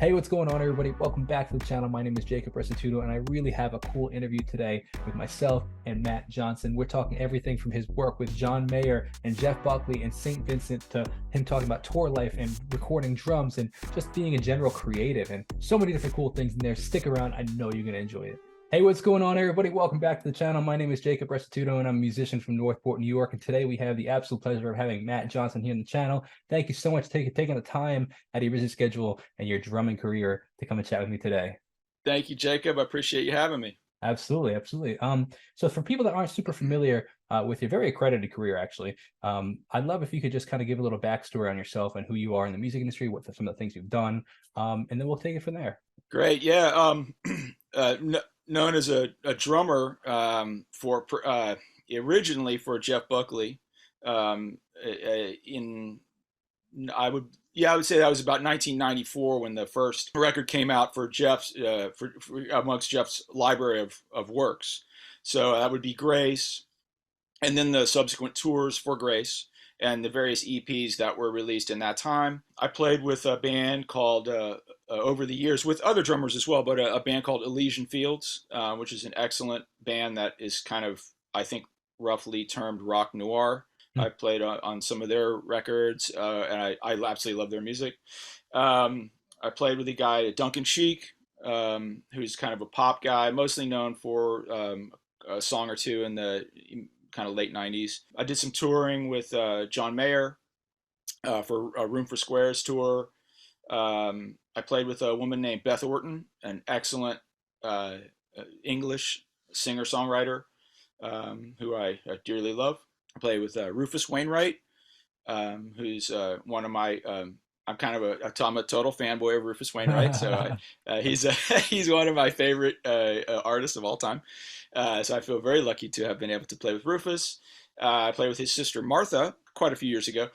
Hey, what's going on, everybody? Welcome back to the channel. My name is Jacob Restituto, and I really have a cool interview today with myself and Matt Johnson. We're talking everything from his work with John Mayer and Jeff Buckley and St. Vincent to him talking about tour life and recording drums and just being a general creative and so many different cool things in there. Stick around. I know you're going to enjoy it. Hey, what's going on, everybody? Welcome back to the channel. My name is Jacob Restituto, and I'm a musician from Northport, New York. And today we have the absolute pleasure of having Matt Johnson here on the channel. Thank you so much for taking the time out of your busy schedule and your drumming career to come and chat with me today. Thank you, Jacob. I appreciate you having me. Absolutely, absolutely. So for people that aren't super familiar with your very accredited career, actually, I'd love if you could just kind of give a little backstory on yourself and who you are in the music industry, some of the things you've done, and then we'll take it from there. Great. Yeah. Known as a drummer for originally for Jeff Buckley. In I would say that was about 1994 when the first record came out for Jeff's for amongst Jeff's library of works. So that would be Grace, and then the subsequent tours for Grace and the various EPs that were released in that time. I played with a band called over the years with other drummers as well, but a band called Elysian Fields, which is an excellent band that is kind of, I think, roughly termed rock noir. I played on some of their records, and I absolutely love their music. I played with a guy, Duncan Sheik, who's kind of a pop guy, mostly known for a song or two in the kind of late 90s. I did some touring with John Mayer for a Room for Squares tour. I played with a woman named Beth Orton, an excellent English singer-songwriter who I dearly love. I played with Rufus Wainwright, who's one of my. I'm kind of I'm a total fanboy of Rufus Wainwright, so he's he's one of my favorite artists of all time. So I feel very lucky to have been able to play with Rufus. I played with his sister Martha quite a few years ago.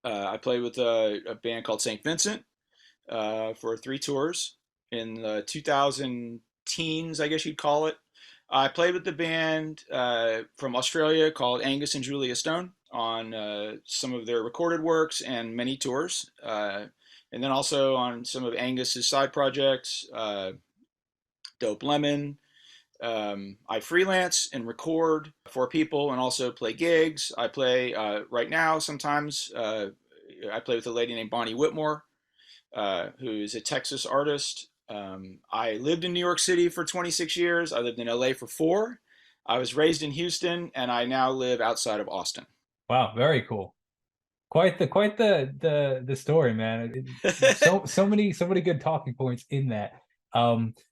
I played with a band called St. Vincent for 3 tours in the 2000 teens, I guess you'd call it. I played with the band from Australia called Angus and Julia Stone on some of their recorded works and many tours. And then also on some of Angus's side projects, Dope Lemon. I freelance and record for people and also play gigs. I play right now sometimes. I play with a lady named Bonnie Whitmore, who's a Texas artist. I lived in New York City for 26 years. I lived in LA for 4. I was raised in Houston, and I now live outside of Austin. Wow, very cool. Quite the story, man. So many good talking points in that.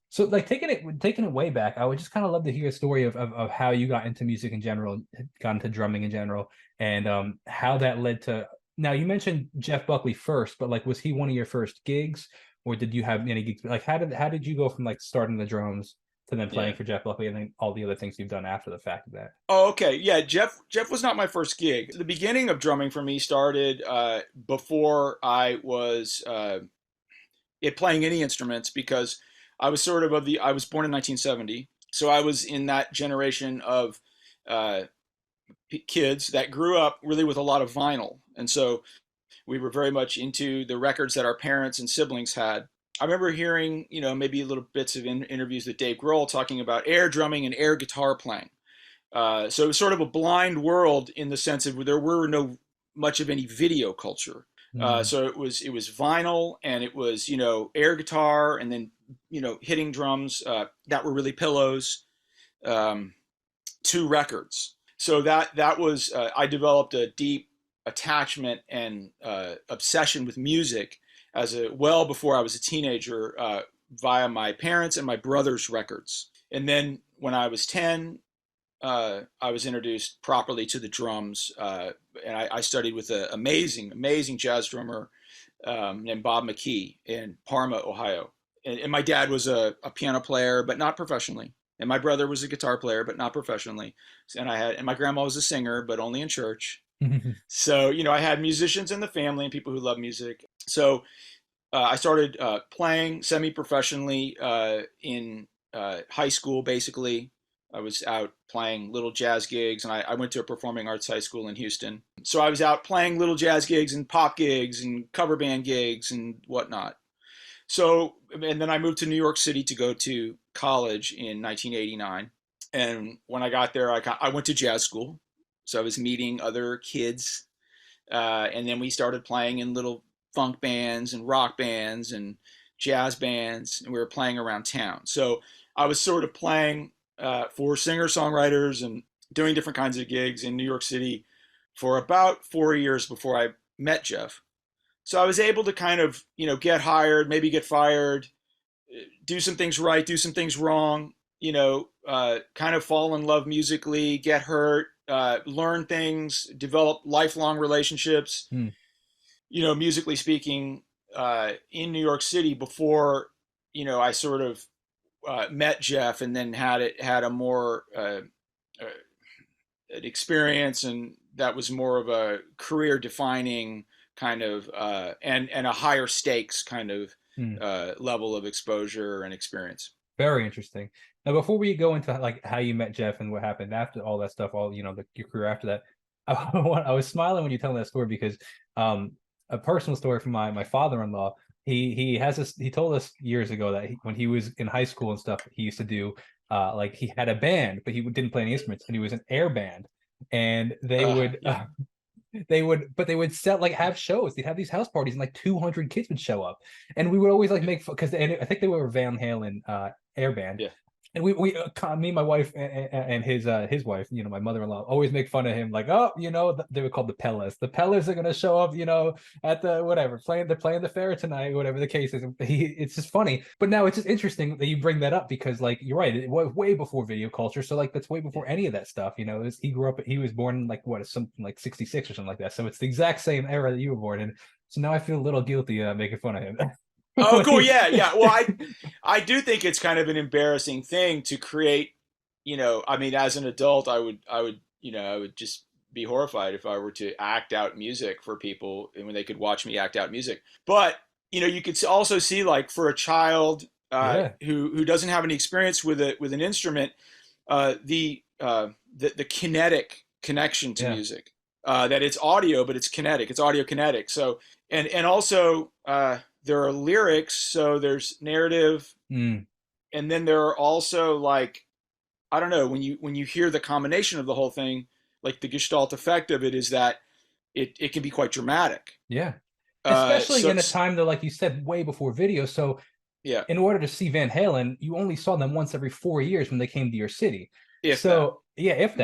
So like taking it way back, I would just kind of love to hear a story of how you got into music in general, got into drumming in general, and how that led to. Now you mentioned Jeff Buckley first, but like was he one of your first gigs, or did you have any gigs? Like how did you go from like starting the drums to then playing Yeah. for Jeff Buckley and then all the other things you've done after the fact of that? Oh, okay. Yeah, Jeff was not my first gig. The beginning of drumming for me started before I was playing any instruments because I was sort of I was born in 1970, so I was in that generation of uh, kids that grew up really with a lot of vinyl, and so we were very much into the records that our parents and siblings had. I remember hearing, maybe little bits of interviews with Dave Grohl talking about air drumming and air guitar playing. So it was sort of a blind world in the sense of there were no much of any video culture. Mm. So it was vinyl and it was air guitar and then hitting drums that were really pillows um, to records. So that was I developed a deep attachment and obsession with music well before I was a teenager via my parents and my brother's records. And then when I was 10, I was introduced properly to the drums, and I studied with an amazing jazz drummer named Bob McKee in Parma, Ohio. And my dad was a piano player, but not professionally. And my brother was a guitar player, but not professionally. And my grandma was a singer, but only in church. So I had musicians in the family and people who love music. So I started playing semi-professionally in high school, basically. I was out playing little jazz gigs, and I went to a performing arts high school in Houston. So I was out playing little jazz gigs and pop gigs and cover band gigs and whatnot. So, and then I moved to New York City to go to college in 1989. And when I got there, I went to jazz school. So I was meeting other kids. And then we started playing in little funk bands and rock bands and jazz bands. And we were playing around town. So I was sort of playing for singer-songwriters and doing different kinds of gigs in New York City for about 4 years before I met Jeff. So I was able to kind of, get hired, maybe get fired, do some things right, do some things wrong, kind of fall in love musically, get hurt, learn things, develop lifelong relationships, Hmm. Musically speaking, in New York City before, I sort of met Jeff, and then had a more an experience, and that was more of a career defining kind of and a higher stakes kind of Hmm. level of exposure and experience. Very interesting. Now, before we go into like how you met Jeff and what happened after all that stuff, all your career after that, I was smiling when you tell that story because a personal story from my father-in-law. He told us years ago that when he was in high school and stuff, he used to do like he had a band, but he didn't play any instruments, and he was an air band, and Yeah. they would sell like have shows. They'd have these house parties, and like 200 kids would show up, and we would always like make fun because I think they were Van Halen air band. Yeah. And me, my wife, and his wife, my mother-in-law, always make fun of him, like, oh, they were called the Pellas. The Pellas are gonna show up, at the whatever they're playing the fair tonight, whatever the case is. It's just funny. But now it's just interesting that you bring that up because, like, you're right, it was way before video culture, so like that's way before any of that stuff. He was born in like something like 66 or something like that, so it's the exact same era that you were born in. So now I feel a little guilty making fun of him. Oh, cool. Yeah, yeah. Well, I do think it's kind of an embarrassing thing to create. I mean, as an adult, I would just be horrified if I were to act out music for people, and when they could watch me act out music. But you could also see, like, for a child Yeah, who doesn't have any experience with an instrument, the kinetic connection to yeah, music. That it's audio, but it's kinetic. It's audio kinetic. So and also there are lyrics, so there's narrative, mm, and then there are also, like, I don't know, when you hear the combination of the whole thing, like the gestalt effect of it is that it can be quite dramatic. yeah. Especially So in a time that, like you said, way before video. So yeah, in order to see Van Halen, you only saw them once every 4 years when they came to your city. if that, So yeah, if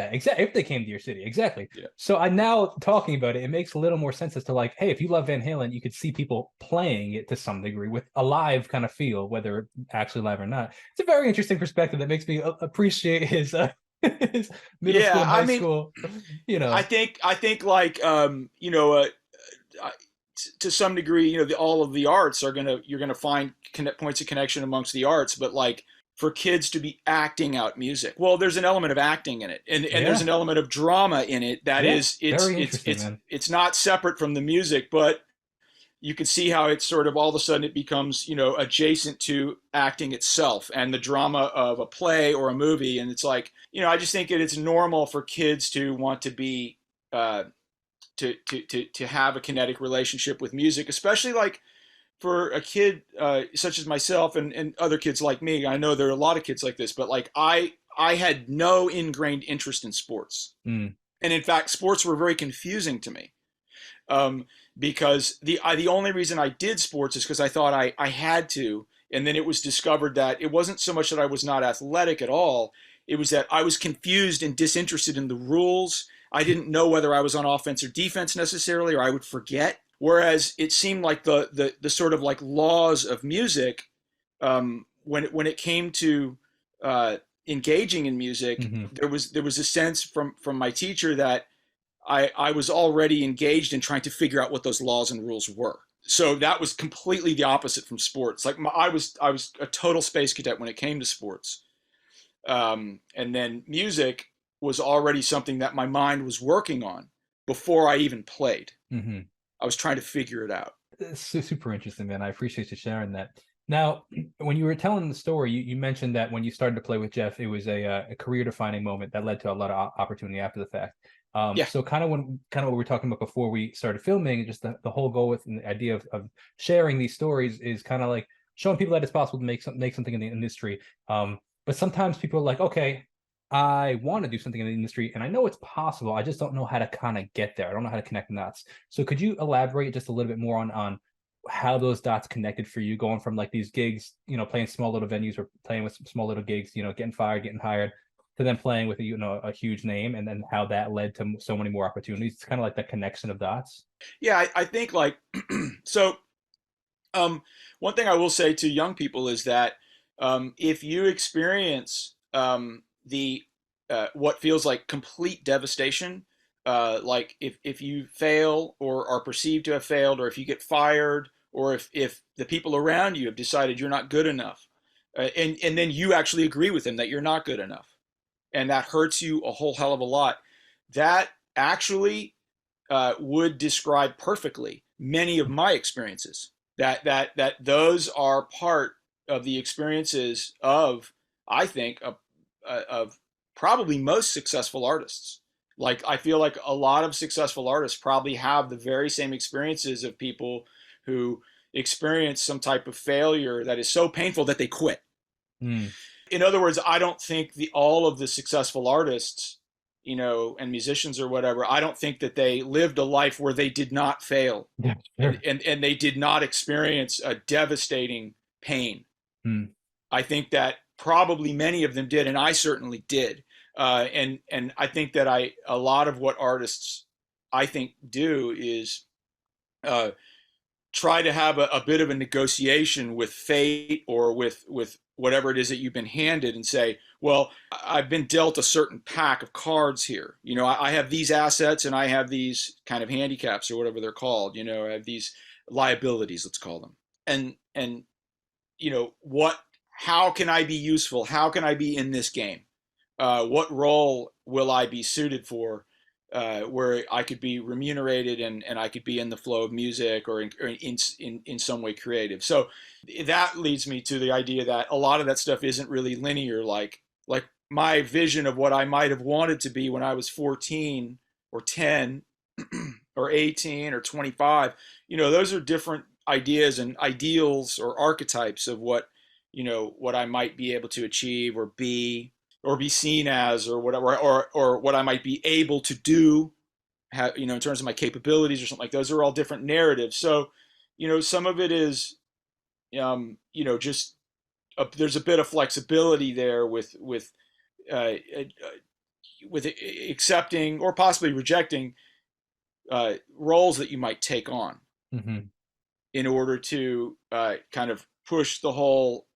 they came to your city, exactly. yeah, So I now talking about it, it makes a little more sense as to like, hey, if you love Van Halen, you could see people playing it to some degree with a live kind of feel, whether actually live or not. It's a very interesting perspective that makes me appreciate his his middle school yeah. and I high mean, school. I think like to some degree, all of the arts you're gonna find points of connection amongst the arts, but like for kids to be acting out music, well, there's an element of acting in it, and there's Yeah, an element of drama in it that yeah, is very interesting, man. it's not separate from the music, but you can see how it's sort of all of a sudden it becomes adjacent to acting itself and the drama of a play or a movie, and it's like I just think it's normal for kids to want to be uh, to have a kinetic relationship with music, especially like for a kid such as myself and other kids like me. I know there are a lot of kids like this, but like I had no ingrained interest in sports, Mm, and in fact, sports were very confusing to me. Um, because the only reason I did sports is because I thought I had to, and then it was discovered that it wasn't so much that I was not athletic at all. It was that I was confused and disinterested in the rules. I didn't know whether I was on offense or defense necessarily, or I would forget. Whereas it seemed like the sort of like laws of music, when it came to engaging in music, hmm. there was a sense from my teacher that I was already engaged in trying to figure out what those laws and rules were. So that was completely the opposite from sports. Like I was a total space cadet when it came to sports, and then music was already something that my mind was working on before I even played. Hmm. I was trying to figure it out. It's super interesting, man. I appreciate you sharing that. Now, when you were telling the story, you mentioned that when you started to play with Jeff, it was a career-defining moment that led to a lot of opportunity after the fact. Yeah. So kind of what we were talking about before we started filming, just the whole goal with the idea of sharing these stories is kind of like showing people that it's possible to make something in the industry. But sometimes people are like, okay, I want to do something in the industry, and I know it's possible. I just don't know how to kind of get there. I don't know how to connect the dots. So could you elaborate just a little bit more on how those dots connected for you, going from like these gigs, playing small little venues or playing with some small little gigs, getting fired, getting hired, to then playing with a huge name, and then how that led to so many more opportunities. It's kind of like that connection of dots. Yeah, I think like so. One thing I will say to young people is that if you experience the what feels like complete devastation, like if you fail or are perceived to have failed, or if you get fired, or if the people around you have decided you're not good enough, and then you actually agree with them that you're not good enough, and that hurts you a whole hell of a lot, that actually would describe perfectly many of my experiences. That those are part of the experiences of, I think, of probably most successful artists. Like I feel like a lot of successful artists probably have the very same experiences of people who experience some type of failure that is so painful that they quit. Mm. In other words, I don't think the all of the successful artists, and musicians or whatever, I don't think that they lived a life where they did not fail, Yeah, and sure. and, and they did not experience a devastating pain. Mm. I think that probably many of them did, and I certainly did. And I think that a lot of what artists I think do is uh, try to have a bit of a negotiation with fate or with whatever it is that you've been handed, and say, well, I've been dealt a certain pack of cards here. I have these assets and I have these kind of handicaps or whatever they're called. I have these liabilities, let's call them. And what how can I be useful? How can I be in this game? What role will I be suited for, where I could be remunerated, and I could be in the flow of music, or in some way creative. So that leads me to the idea that a lot of that stuff isn't really linear. Like my vision of what I might have wanted to be when I was 14 or 10 or 18 or 25, those are different ideas and ideals or archetypes of what I might be able to achieve or be seen as, or whatever, or what I might be able to do, in terms of my capabilities or something. Like those are all different narratives. So, some of it is, just there's a bit of flexibility there with accepting or possibly rejecting roles that you might take on Hmm. in order to kind of push the whole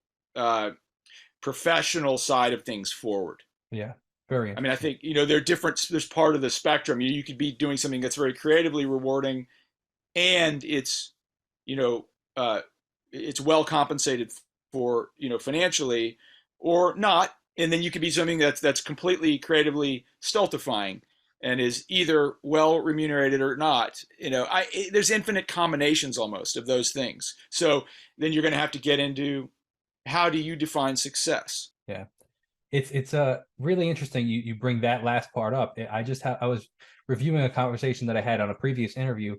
professional side of things forward. Yeah, very I mean, I interesting. think there's part of the spectrum. You could be doing something that's very creatively rewarding, and you know uh, it's well compensated for, financially, or not, and then you could be something that's completely creatively stultifying and is either well remunerated or not. There's infinite combinations almost of those things. So then you're going to have to get into, how do you define success? Yeah. It's really interesting you bring that last part up. I was reviewing a conversation that I had on a previous interview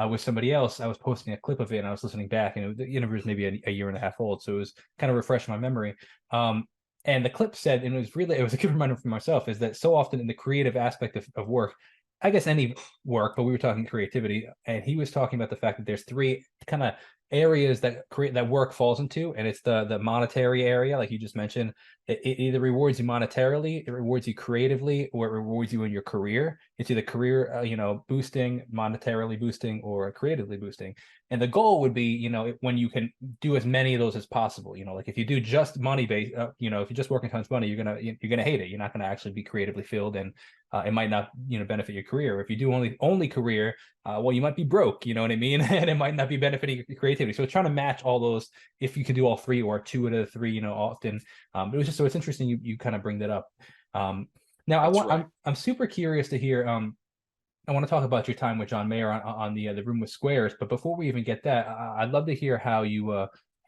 with somebody else. I was posting a clip of it and I was listening back, and the interview was maybe a year and a half old, so it was kind of refreshing my memory. And the clip said, and it was a good reminder for myself, is that so often in the creative aspect of work, I guess any work, but we were talking creativity, and he was talking about the fact that there's three kind of areas that work falls into, and it's the monetary area, like you just mentioned. It either rewards you monetarily, it rewards you creatively, or it rewards you in your career. It's either career, boosting, monetarily boosting, or creatively boosting. And the goal would be, when you can do as many of those as possible. Like if you do just money based, if you're just working towards money, you're gonna hate it. You're not gonna actually be creatively filled, and it might not, benefit your career. If you do only career, well, you might be broke. You know what I mean? And it might not be benefiting your creativity. So it's trying to match all those. If you can do all three or two out of the three, often. It was just so it's interesting you kind of bring that up. Now That's right. I'm super curious to hear. I want to talk about your time with John Mayer on the Room with Squares, but before we even get that, I'd love to hear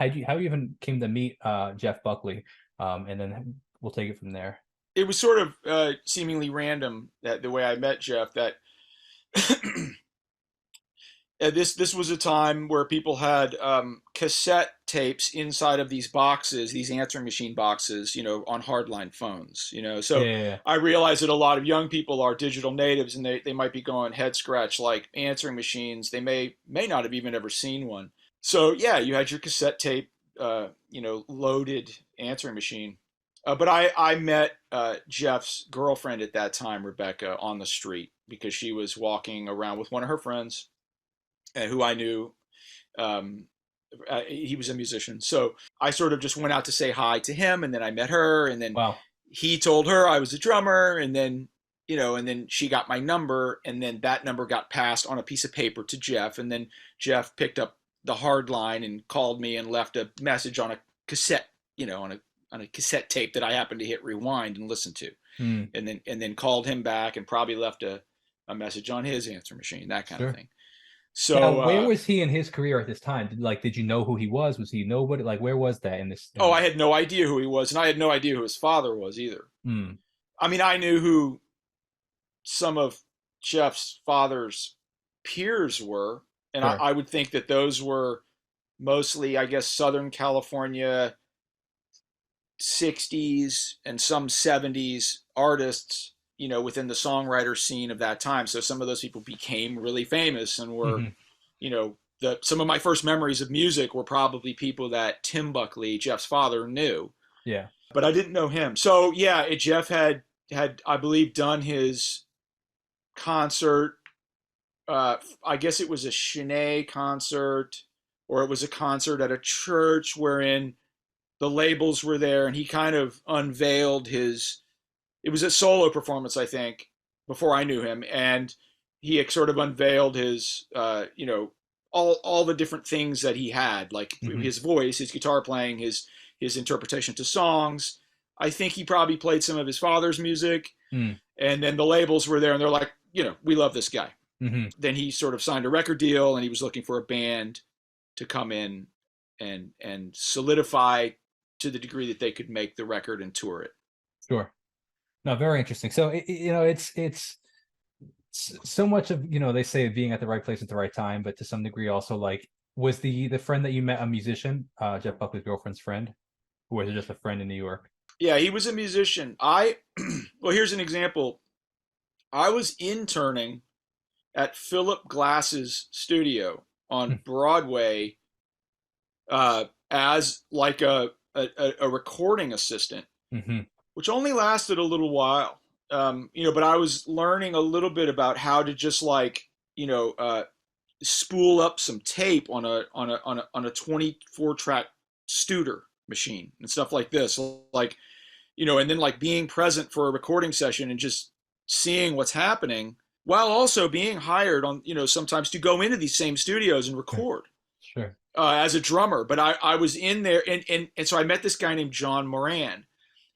how you even came to meet Jeff Buckley, and then we'll take it from there. It was sort of seemingly random that the way I met Jeff. That this was a time where people had cassette tapes inside of these boxes, these answering machine boxes, on hardline phones. Yeah, So yeah, yeah. I realized that a lot of young people are digital natives, and they might be going head scratch like answering machines. They may not have even ever seen one. So yeah, you had your cassette tape, loaded answering machine. But I met Jeff's girlfriend at that time, Rebecca, on the street because she was walking around with one of her friends, who I knew. Um, he was a musician, so I sort of just went out to say hi to him, and then I met her, and then Wow. he told her I was a drummer, and then and then she got my number, and then that number got passed on a piece of paper to Jeff, and then Jeff picked up the hard line and called me and left a message on a cassette, on a cassette tape that I happened to hit rewind and listen to, Mm, and then called him back and probably left a message on his answer machine, that kind of sure. thing. Now, So where was he in his career at this time? Did you know who he was? Was he nobody? Like, where was that in this? oh, I had no idea who he was, and I had no idea who his father was either. Mm, I mean, I knew who some of Jeff's father's peers were, and I, sure. I would think that those were mostly, I guess, Southern California 60s and some 70s artists, within the songwriter scene of that time. So some of those people became really famous and were, Hmm. some of my first memories of music were probably people that Tim Buckley, Jeff's father, knew, Yeah. but I didn't know him. So yeah, Jeff had I believe done his concert. I guess it was a Shanae concert, or it was a concert at a church wherein the labels were there, and he kind of unveiled his. It was a solo performance, I think, before I knew him, and he sort of unveiled his, all the different things that he had, like Hmm. his voice, his guitar playing, his interpretation to songs. I think he probably played some of his father's music, Mm, and then the labels were there, and they're like, we love this guy. hmm. Then he sort of signed a record deal, and he was looking for a band to come in and solidify to the degree that they could make the record and tour it. Sure. No, very interesting. So it's so much of they say being at the right place at the right time, but to some degree also like was the friend that you met a musician, Jeff Buckley's girlfriend's friend, or was it just a friend in New York? Yeah, he was a musician. Well, here's an example. I was interning at Philip Glass's studio on Broadway, as like a recording assistant, Mm-hmm. which only lasted a little while. But I was learning a little bit about how to just like, spool up some tape on a 24 track Studer machine and stuff like this. Like, and then like being present for a recording session and just seeing what's happening while also being hired on, sometimes to go into these same studios and Sure. record Sure. as a drummer. But I was in there, and so I met this guy named John Moran,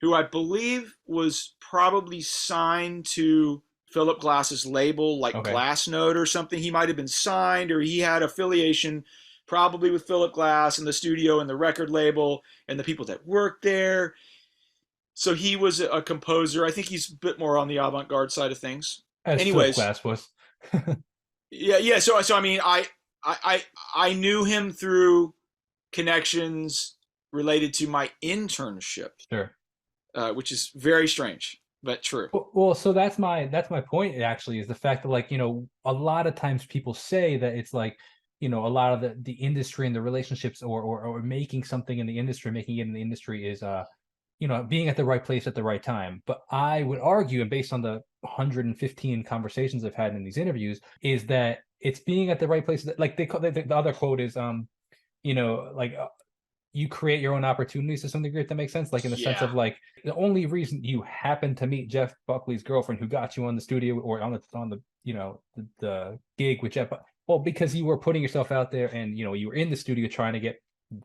who I believe was probably signed to Philip Glass's label, like Okay. Glassnote or something. He might have been signed, or he had affiliation probably with Philip Glass and the studio and the record label and the people that worked there. So he was a composer. I think he's a bit more on the avant-garde side of things. As Philip Anyways, Glass was. yeah, yeah. So I mean, I knew him through connections related to my internship, Sure. which is very strange but true. Well, so that's my point actually is the fact that like, a lot of times people say that it's like, a lot of the industry and the relationships or making something in the industry, making it in the industry is being at the right place at the right time. But I would argue, and based on the 115 conversations I've had in these interviews, is that it's being at the right place. Like they call the other quote is like you create your own opportunities to some degree, if that makes sense. Like in the sense Yeah, of like the only reason you happen to meet Jeff Buckley's girlfriend who got you on the studio or on the the gig with Jeff, well, because you were putting yourself out there and you were in the studio trying to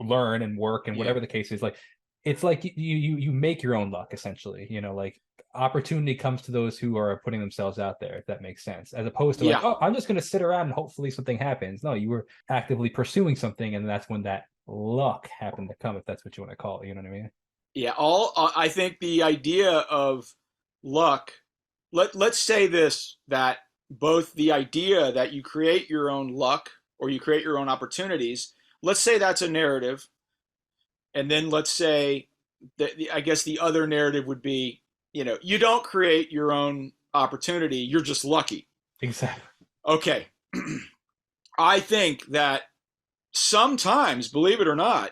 learn and work and yeah, whatever the case is. Like it's like you make your own luck essentially. Like opportunity comes to those who are putting themselves out there, if that makes sense, as opposed to like, yeah, oh, I'm just going to sit around and hopefully something happens. No, you were actively pursuing something, and that's when that luck happened to come, if that's what you want to call it. You know what I mean? Yeah, all I think the idea of luck, let's say this, that both the idea that you create your own luck or you create your own opportunities, let's say that's a narrative, and then let's say that I guess the other narrative would be, you don't create your own opportunity, you're just lucky. Exactly. Okay. I think that sometimes, believe it or not,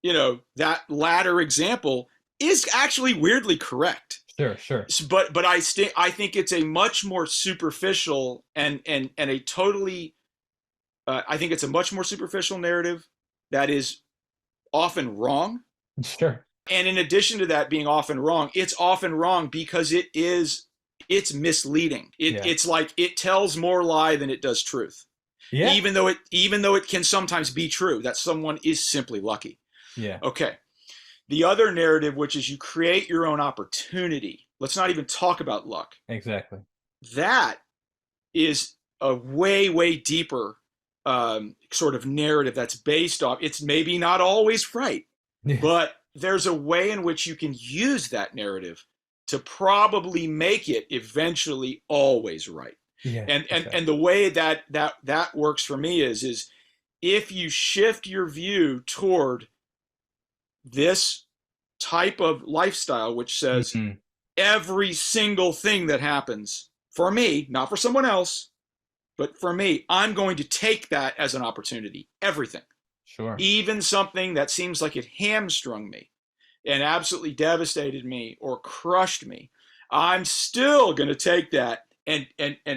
that latter example is actually weirdly correct. Sure, sure. But I think it's a much more superficial and a totally I think it's a much more superficial narrative that is often wrong. Sure. And in addition to that being often wrong, it's often wrong because it's misleading. Yeah. It's like it tells more lie than it does truth. Yeah. Even though it can sometimes be true that someone is simply lucky. Yeah. Okay. The other narrative, which is you create your own opportunity. Let's not even talk about luck. Exactly. That is a way, way deeper sort of narrative that's based off. It's maybe not always right, Yeah. but there's a way in which you can use that narrative to probably make it eventually always right. Yeah. And the way that works for me is if you shift your view toward this type of lifestyle, which says every single thing that happens for me, not for someone else, but for me, I'm going to take that as an opportunity. Everything. Sure. Even something that seems like it hamstrung me and absolutely devastated me or crushed me, I'm still going to take that and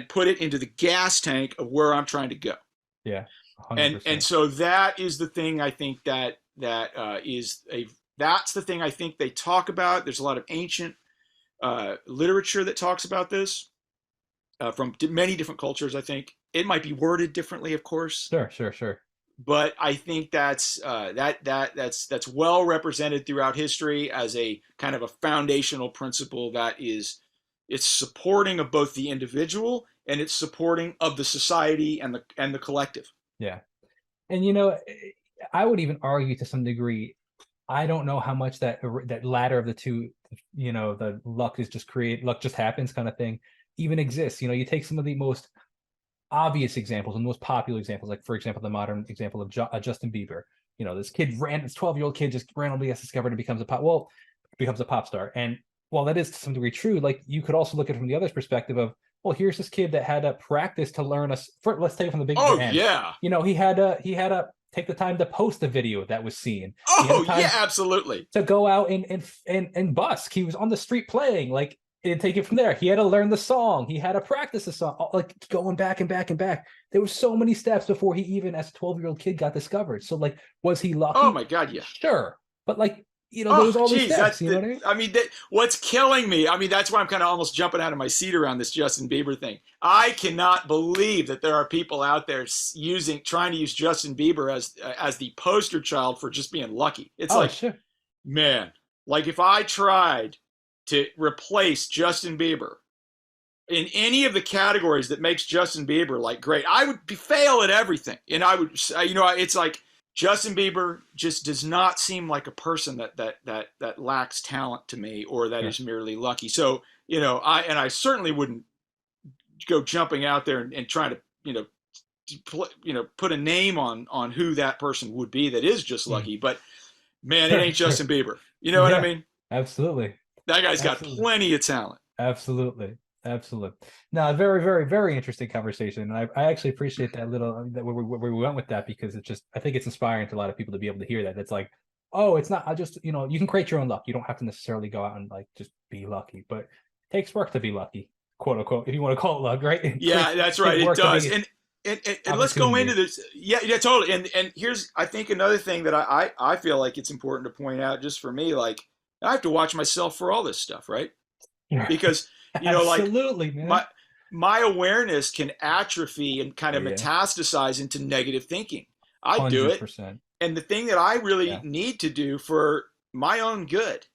put it into the gas tank of where I'm trying to go. Yeah. 100%. And so that is the thing I think that's the thing I think they talk about. There's a lot of ancient literature that talks about this from many different cultures. I think it might be worded differently, of course. Sure. But I think that's well represented throughout history as a kind of a foundational principle that it's supporting of both the individual and it's supporting of the society and the collective. Yeah. And I would even argue to some degree, I don't know how much that latter of the two, the luck just happens kind of thing even exists. You take some of the most obvious examples and most popular examples, like for example, the modern example of Justin Bieber. This 12-year-old kid just randomly gets discovered and becomes a pop star. And while that is to some degree true, like you could also look at it from the other perspective of, well, here's this kid that had to practice to learn let's take it from the beginning. Oh yeah. He had to take the time to post the video that was seen. Oh yeah, absolutely. To go out and busk. He was on the street playing, like, and take it from there. He had to learn the song. He had to practice the song, like going back and back and back. There were so many steps before he even, as a 12-year-old kid, got discovered. So like, was he lucky? Oh my God, yeah. Sure. But like, there was all these steps, what's killing me, that's why I'm kind of almost jumping out of my seat around this Justin Bieber thing. I cannot believe that there are people out there trying to use Justin Bieber as the poster child for just being lucky. It's sure. Man, like if I tried to replace Justin Bieber in any of the categories that makes Justin Bieber like great, I would fail at everything. And I would, it's like, Justin Bieber just does not seem like a person that lacks talent to me, or that is merely lucky. So, I certainly wouldn't go jumping out there and trying to, put a name on who that person would be that is just lucky. But man, it ain't Justin Bieber. You know what I mean? Absolutely. That guy's got plenty of talent. Absolutely. No, a very, very, very interesting conversation. And I actually appreciate that little where we went with that, because I think it's inspiring to a lot of people to be able to hear that. It's like, oh, it's not, you can create your own luck. You don't have to necessarily go out and like just be lucky, but it takes work to be lucky, quote unquote, if you want to call it luck, right? Yeah, that's right. It does. And let's go into this. Yeah, totally. And here's, I think, another thing that I feel like it's important to point out, just for me, like I have to watch myself for all this stuff, right? Because absolutely, man. My awareness can atrophy and kind of metastasize into negative thinking. I do it. 100%. And the thing that I really need to do for my own good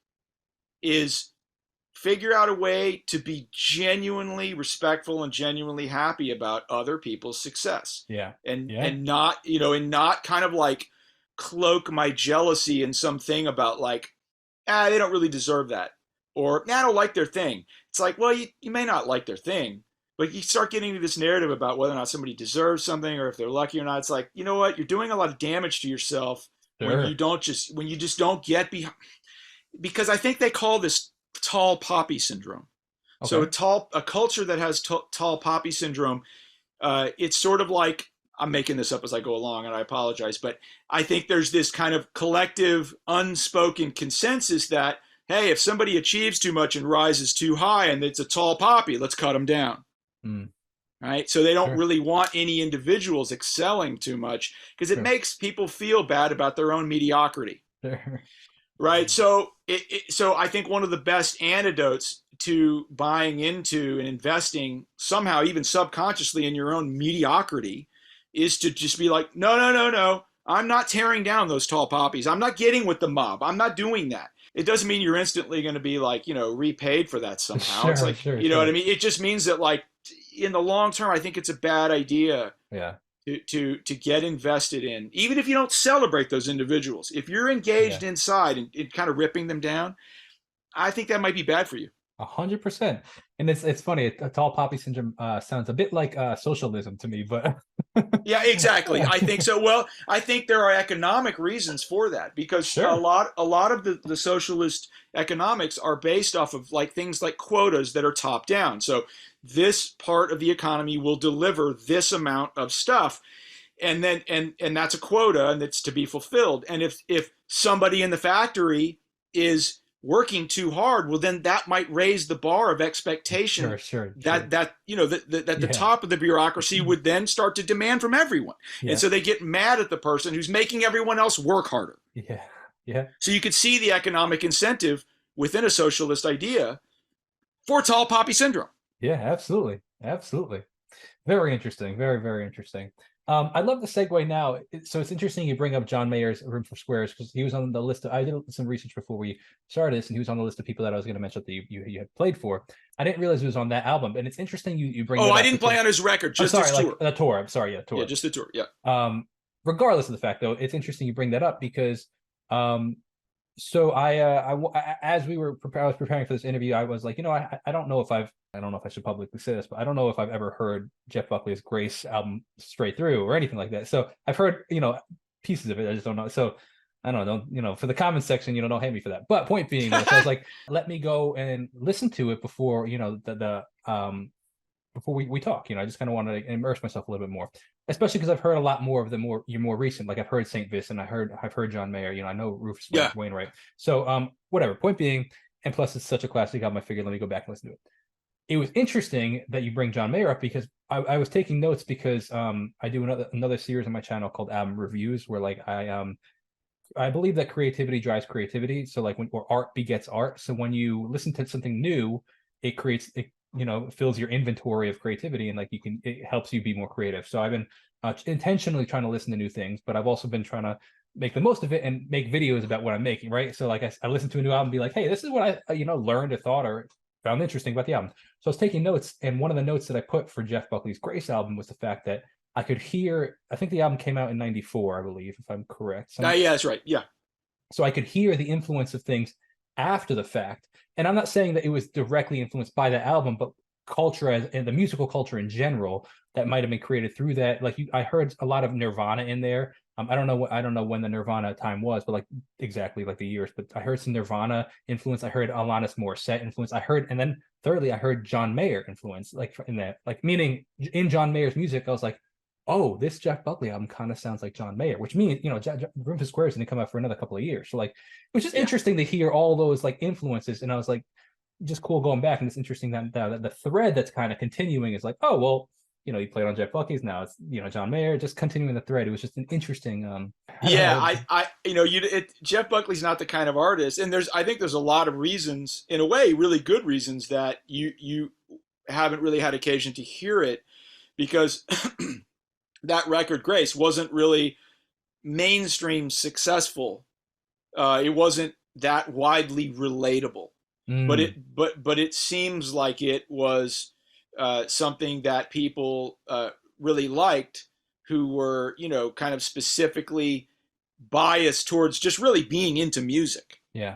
is figure out a way to be genuinely respectful and genuinely happy about other people's success. Yeah. And not, and not kind of like cloak my jealousy in something about like, they don't really deserve that, or I don't like their thing. It's like, well, you may not like their thing, but you start getting into this narrative about whether or not somebody deserves something or if they're lucky or not. It's like, you know what? You're doing a lot of damage to yourself when Sure. when you just don't get behind, because I think they call this tall poppy syndrome. So Okay. a culture that has tall poppy syndrome, it's sort of like, I'm making this up as I go along, and I apologize, but I think there's this kind of collective, unspoken consensus that, hey, if somebody achieves too much and rises too high, and it's a tall poppy, let's cut them down. Mm, Right? So they don't sure. really want any individuals excelling too much because it Sure. makes people feel bad about their own mediocrity. Sure. Right. So so I think one of the best antidotes to buying into and investing somehow, even subconsciously, in your own mediocrity is to just be like, no, no, no, no. I'm not tearing down those tall poppies. I'm not getting with the mob. I'm not doing that. It doesn't mean you're instantly going to be like, repaid for that somehow. It's Sure. like, Sure. you know what I Sure. mean? It just means that, like, in the long term, I think it's a bad idea Yeah. to get invested in, even if you don't celebrate those individuals. If you're Yeah. engaged inside and kind of ripping them down, I think that might be bad for you. 100%. And it's funny. A tall poppy syndrome sounds a bit like socialism to me, but Yeah, exactly. I think so. Well, I think there are economic reasons for that, because sure. a lot of the socialist economics are based off of like things like quotas that are top down. So this part of the economy will deliver this amount of stuff, and then and that's a quota, and it's to be fulfilled. And if somebody in the factory is working too hard, well, then that might raise the bar of expectation Sure. Sure. that Sure. that the Yeah. top of the bureaucracy would then start to demand from everyone. And Yeah. so they get mad at the person who's making everyone else work harder. Yeah. Yeah. So you could see the economic incentive within a socialist idea for tall poppy syndrome. Yeah. Absolutely. Absolutely. Very interesting. Very, very interesting. I'd love to segue now. So it's interesting you bring up John Mayer's Room for Squares because he was on the list of, I did some research before we started this, and he was on the list of people that I was going to mention that you had played for. I didn't realize he was on that album, and it's interesting you bring Oh, that I up didn't play because on his record, I'm just sorry, his like tour. the tour. I'm sorry, yeah, Yeah, tour. just the tour. Yeah. Regardless of the fact, though, it's interesting you bring that up because um, so as I was preparing for this interview, I was like, I don't know if I don't know if I should publicly say this, but I don't know if I've ever heard Jeff Buckley's Grace album straight through or anything like that. So I've heard, pieces of it. I just don't know. So I don't know, for the comment section, don't hate me for that. But point being, so I was like, let me go and listen to it before, before we talk. I just kind of wanted to immerse myself a little bit more, especially because I've heard a lot more of the your more recent. Like I've heard Saint Vincent, I've heard John Mayer. I know Rufus Yeah. Wainwright. So whatever. Point being, and plus it's such a classic album. I figured let me go back and listen to it. It was interesting that you bring John Mayer up because I was taking notes because I do another series on my channel called Album Reviews where like I believe that creativity drives creativity. So like or art begets art. So when you listen to something new, it creates it, fills your inventory of creativity, and like it helps you be more creative. So I've been intentionally trying to listen to new things, but I've also been trying to make the most of it and make videos about what I'm making, right? So like I listen to a new album and be like, hey, this is what I learned or thought or found interesting about the album. So I was taking notes, and one of the notes that I put for Jeff Buckley's Grace album was the fact that I could hear, I think the album came out in 94, I believe, if I'm correct. Yeah, that's right. Yeah. So I could hear the influence of things after the fact. And I'm not saying that it was directly influenced by the album, but culture and the musical culture in general that might have been created through that. Like I heard a lot of Nirvana in there. I don't know when the Nirvana time was, but like exactly like the years. But I heard some Nirvana influence. I heard Alanis Morissette influence. And then thirdly, I heard John Mayer influence. Like in that, like meaning in John Mayer's music, I was like, oh, this Jeff Buckley album kind of sounds like John Mayer, which means, Room for Squares didn't come out for another couple of years. So like, it was just Yeah. interesting to hear all those like influences. And I was like, just cool going back. And it's interesting that the thread that's kind of continuing is like, oh, well, you played on Jeff Buckley's, now it's, John Mayer, just continuing the thread. It was just an interesting, I don't Yeah, know. Jeff Buckley's not the kind of artist, and I think there's a lot of reasons, in a way, really good reasons that you haven't really had occasion to hear it, because that record, Grace, wasn't really mainstream successful. It wasn't that widely relatable, but Mm, it seems like it was something that people really liked, who were kind of specifically bias towards just really being into music. Yeah.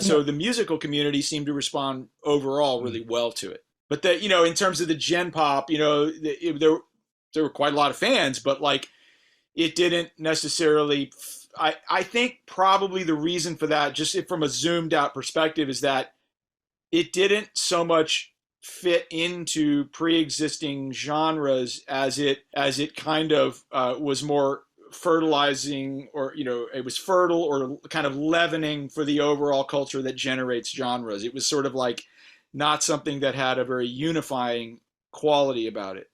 So the musical community seemed to respond overall really well to it. But that, in terms of the gen pop, there were quite a lot of fans, but like it didn't necessarily. I think probably the reason for that, just from a zoomed out perspective, is that it didn't so much fit into pre-existing genres as it kind of was more fertilizing, or it was fertile or kind of leavening for the overall culture that generates genres. It was sort of like not something that had a very unifying quality about it.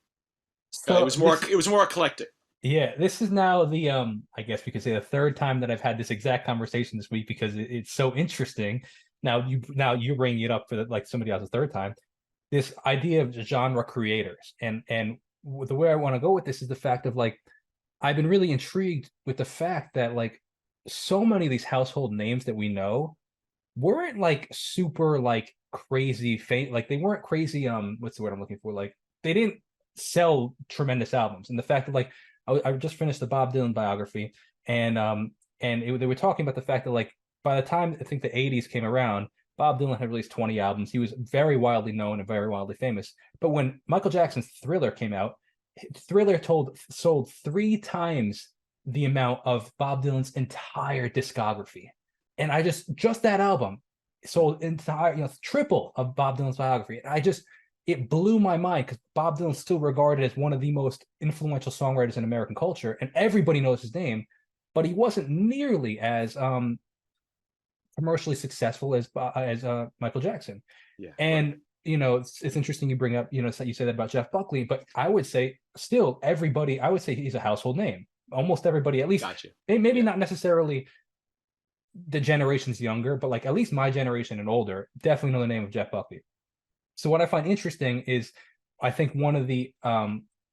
So It was more eclectic. yeah, this is now the I guess we could say the third time that I've had this exact conversation this week because it's so interesting. Now you're bringing it up for like somebody else's third time. This idea of genre creators, and the way I want to go with this is the fact of like I've been really intrigued with the fact that like so many of these household names that we know weren't like super like crazy like they weren't crazy what's the word I'm looking for, like they didn't sell tremendous albums. And the fact that like I just finished the Bob Dylan biography, and they were talking about the fact that like by the time I think the 80s came around, Bob Dylan had released 20 albums. He was very widely known and very wildly famous. But when Michael Jackson's Thriller came out, Thriller sold 3 times the amount of Bob Dylan's entire discography. And I just that album sold entire, triple of Bob Dylan's biography. And it blew my mind because Bob Dylan's still regarded as one of the most influential songwriters in American culture, and everybody knows his name, but he wasn't nearly as commercially successful as Michael Jackson. Yeah. And it's interesting you bring up, you say that about Jeff Buckley, but I would say still everybody, I would say he's a household name. Almost everybody, at least, gotcha. Maybe not necessarily the generations younger, but like at least my generation and older definitely know the name of Jeff Buckley. So what I find interesting is I think one of the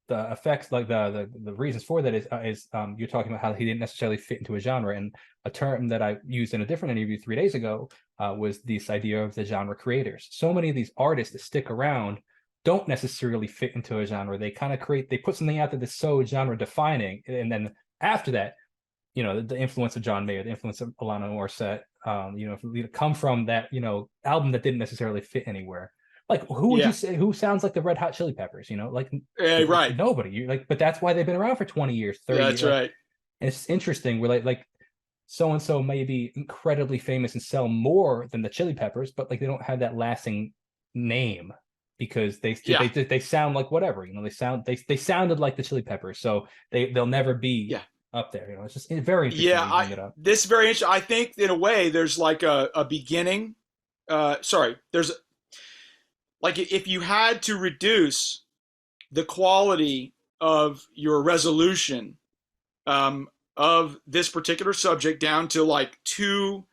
effects, like the reasons for that is you're talking about how he didn't necessarily fit into a genre, and a term that I used in a different interview 3 days ago was this idea of the genre creators. So many of these artists that stick around don't necessarily fit into a genre. They kind of they put something out there that's so genre defining, and then after that, the influence of John Mayer, the influence of Alanis Morissette, come from that album that didn't necessarily fit anywhere. Like who would you say who sounds like the Red Hot Chili Peppers? Right. Nobody. But that's why they've been around for 20 years, 30 years. That's right. And it's interesting. We're like so and so may be incredibly famous and sell more than the Chili Peppers, but like they don't have that lasting name because they sound like whatever. They sounded like the Chili Peppers, so they'll never be up there. It's just very interesting. This is very interesting. I think in a way there's like a beginning. There's like if you had to reduce the quality of your resolution of this particular subject down to like two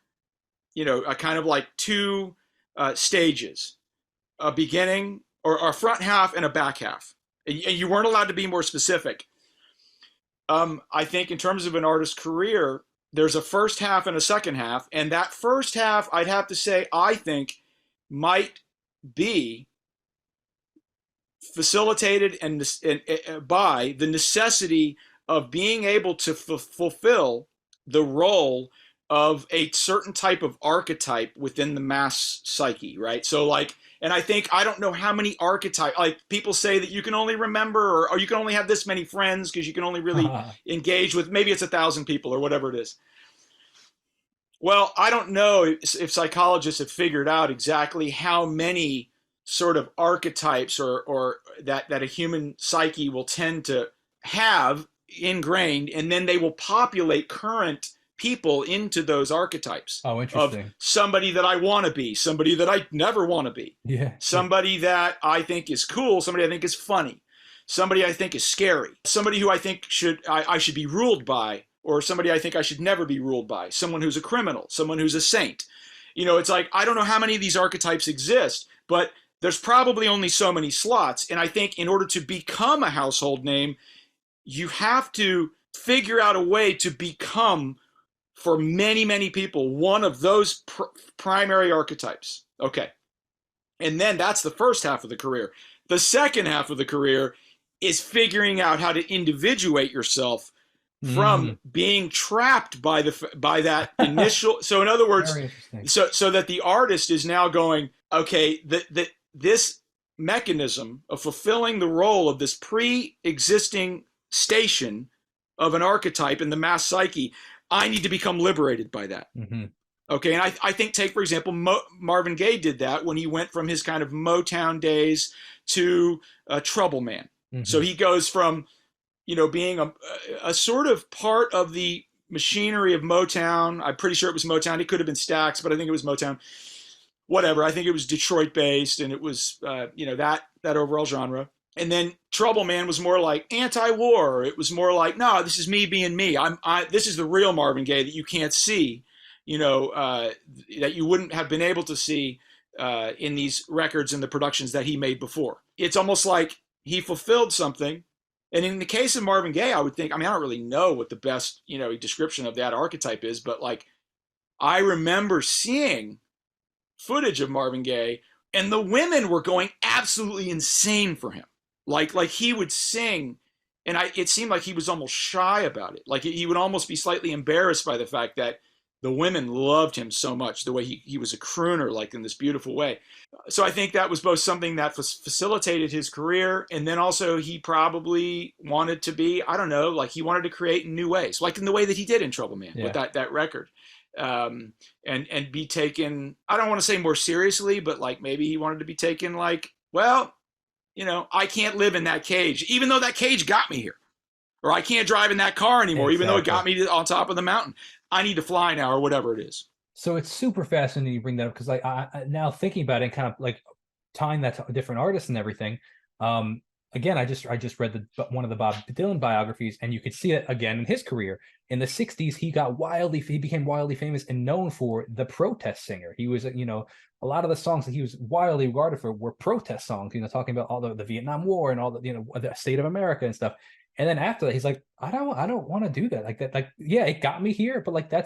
stages, a beginning or a front half and a back half, and you weren't allowed to be more specific. I think in terms of an artist's career, there's a first half and a second half, and that first half, I'd have to say, I think might be facilitated and by the necessity of being able to fulfill the role of a certain type of archetype within the mass psyche, right? So like, and I don't know how many archetypes, like people say that you can only remember, or you can only have this many friends because you can only really engage with, maybe it's 1,000 people or whatever it is. Well, I don't know if psychologists have figured out exactly how many sort of archetypes or that a human psyche will tend to have ingrained, and then they will populate current people into those archetypes. Oh, interesting. Of somebody that I want to be, somebody that I never want to be. Yeah. Somebody that I think is cool, somebody I think is funny, somebody I think is scary, somebody who I think I should be ruled by, or somebody I think I should never be ruled by, someone who's a criminal, someone who's a saint. It's like, I don't know how many of these archetypes exist, but there's probably only so many slots. And I think in order to become a household name, you have to figure out a way to become, for many, many people, one of those primary archetypes. Okay. And then that's the first half of the career. The second half of the career is figuring out how to individuate yourself from being trapped by that initial. So in other words, Very interesting. so that the artist is now going, okay, this mechanism of fulfilling the role of this pre-existing station of an archetype in the mass psyche, I need to become liberated by that. Mm-hmm. Okay, and I think, take for example, Marvin Gaye did that when he went from his kind of Motown days to Trouble Man. Mm-hmm. So he goes from, being a sort of part of the machinery of Motown. I'm pretty sure it was Motown. It could have been Stax, but I think it was Motown. Whatever. I think it was Detroit based, and it was that overall genre. And then Trouble Man was more like anti-war. It was more like, no, this is me being me. This is the real Marvin Gaye that you can't see, that you wouldn't have been able to see in these records and the productions that he made before. It's almost like he fulfilled something. And in the case of Marvin Gaye, I would think, I don't really know what the best, description of that archetype is, but like, I remember seeing footage of Marvin Gaye and the women were going absolutely insane for him. Like he would sing, and it seemed like he was almost shy about it. Like he would almost be slightly embarrassed by the fact that the women loved him so much, the way he was a crooner, like in this beautiful way. So I think that was both something that facilitated his career, and then also he probably wanted to be, I don't know, like he wanted to create in new ways, like in the way that he did in Trouble Man with that record. And be taken, I don't want to say more seriously, but like maybe he wanted to be taken like, well, I can't live in that cage, even though that cage got me here. Or I can't drive in that car anymore, even though it got me on top of the mountain. I need to fly now, or whatever it is. So it's super fascinating you bring that up, because like I now thinking about it and kind of like tying that to different artists and everything. Again, I just read one of the Bob Dylan biographies, and you could see it again in his career. In the 60s, he became wildly famous and known for the protest singer. He was, a lot of the songs that he was wildly regarded for were protest songs, talking about all the Vietnam War and all the, the state of America and stuff. And then after that, he's like, I don't want to do that. Like that, like, yeah, it got me here, but like, I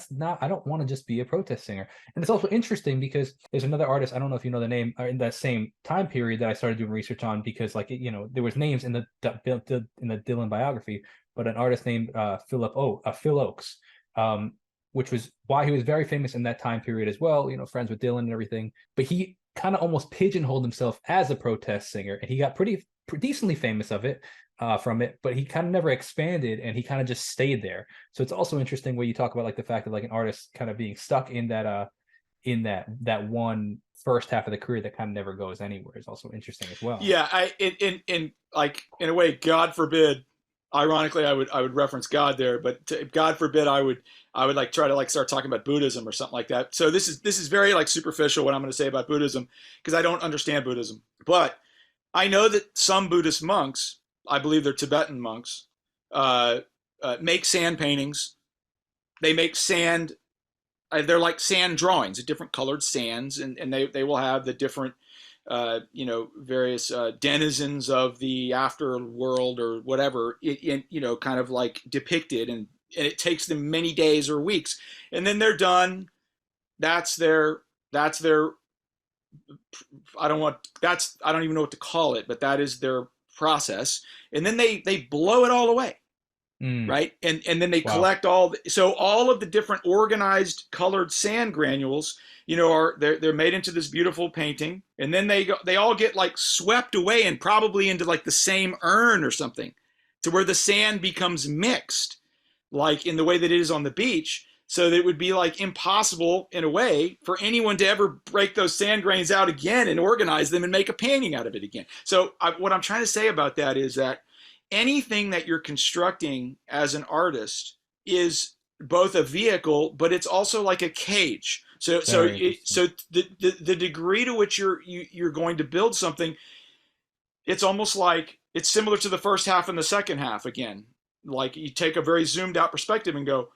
don't want to just be a protest singer. And it's also interesting because there's another artist, I don't know if you know the name, in that same time period that I started doing research on, because like, there was names in the Dylan biography, but an artist named Phil Oakes, which was why he was very famous in that time period as well, friends with Dylan and everything. But he kind of almost pigeonholed himself as a protest singer, and he got pretty decently famous from it, but he kind of never expanded, and he kind of just stayed there. So it's also interesting where you talk about like the fact that like an artist kind of being stuck in that one first half of the career that kind of never goes anywhere is also interesting as well. Yeah, in a way, God forbid. Ironically, I would reference God there, but God forbid I would like try to like start talking about Buddhism or something like that. So this is very like superficial what I'm going to say about Buddhism, because I don't understand Buddhism, but I know that some Buddhist monks, I believe they're Tibetan monks, make sand paintings. They make sand. They're like sand drawings of different colored sands, and they will have the different, various denizens of the afterworld or whatever, kind of like depicted, and it takes them many days or weeks, and then they're done. That's their. I don't even know what to call it, but that is their process, and then they blow it all away, right? And then they collect all of the different organized colored sand granules, they're made into this beautiful painting, and then they all get like swept away and probably into like the same urn or something, to where the sand becomes mixed, like in the way that it is on the beach. So that it would be like impossible in a way for anyone to ever break those sand grains out again and organize them and make a painting out of it again. So what I'm trying to say about that is that anything that you're constructing as an artist is both a vehicle, but it's also like a cage. So the degree to which you're going to build something, it's almost like it's similar to the first half and the second half again. Like you take a very zoomed out perspective and go,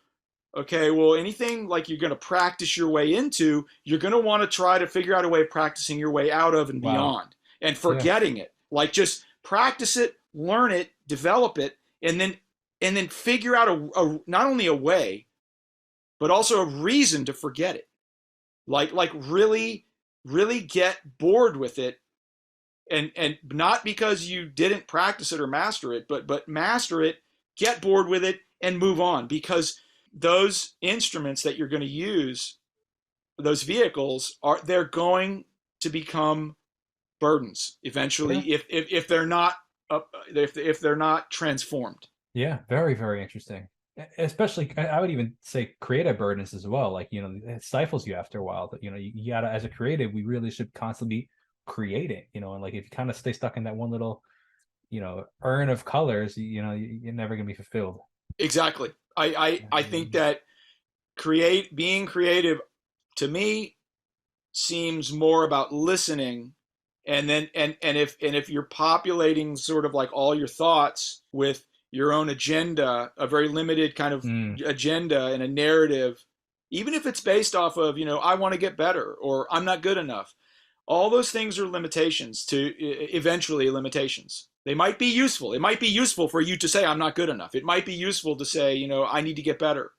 okay, well, anything like you're going to practice your way into, you're going to want to try to figure out a way of practicing your way out of and beyond, and forgetting it. Like just practice it, learn it, develop it, and then figure out a not only a way, but also a reason to forget it. Like really, really get bored with it, and not because you didn't practice it or master it, but master it, get bored with it, and move on, because those instruments that you're going to use, those vehicles, they're going to become burdens eventually Yeah. if they're not if they're not transformed. Yeah, very, very interesting. Especially, I would even say creative burdens as well. Like, it stifles you after a while. That, you gotta, as a creative, we really should constantly be creating, and like if you kind of stay stuck in that one little, urn of colors, you're never gonna be fulfilled. Exactly. I think that being creative to me seems more about listening, and then and if you're populating sort of like all your thoughts with your own agenda, a very limited kind of Mm, agenda and a narrative, even if it's based off of, I want to get better or I'm not good enough, all those things are limitations, to eventually limitations. They might be useful. It might be useful for you to say I'm not good enough. It might be useful to say, I need to get better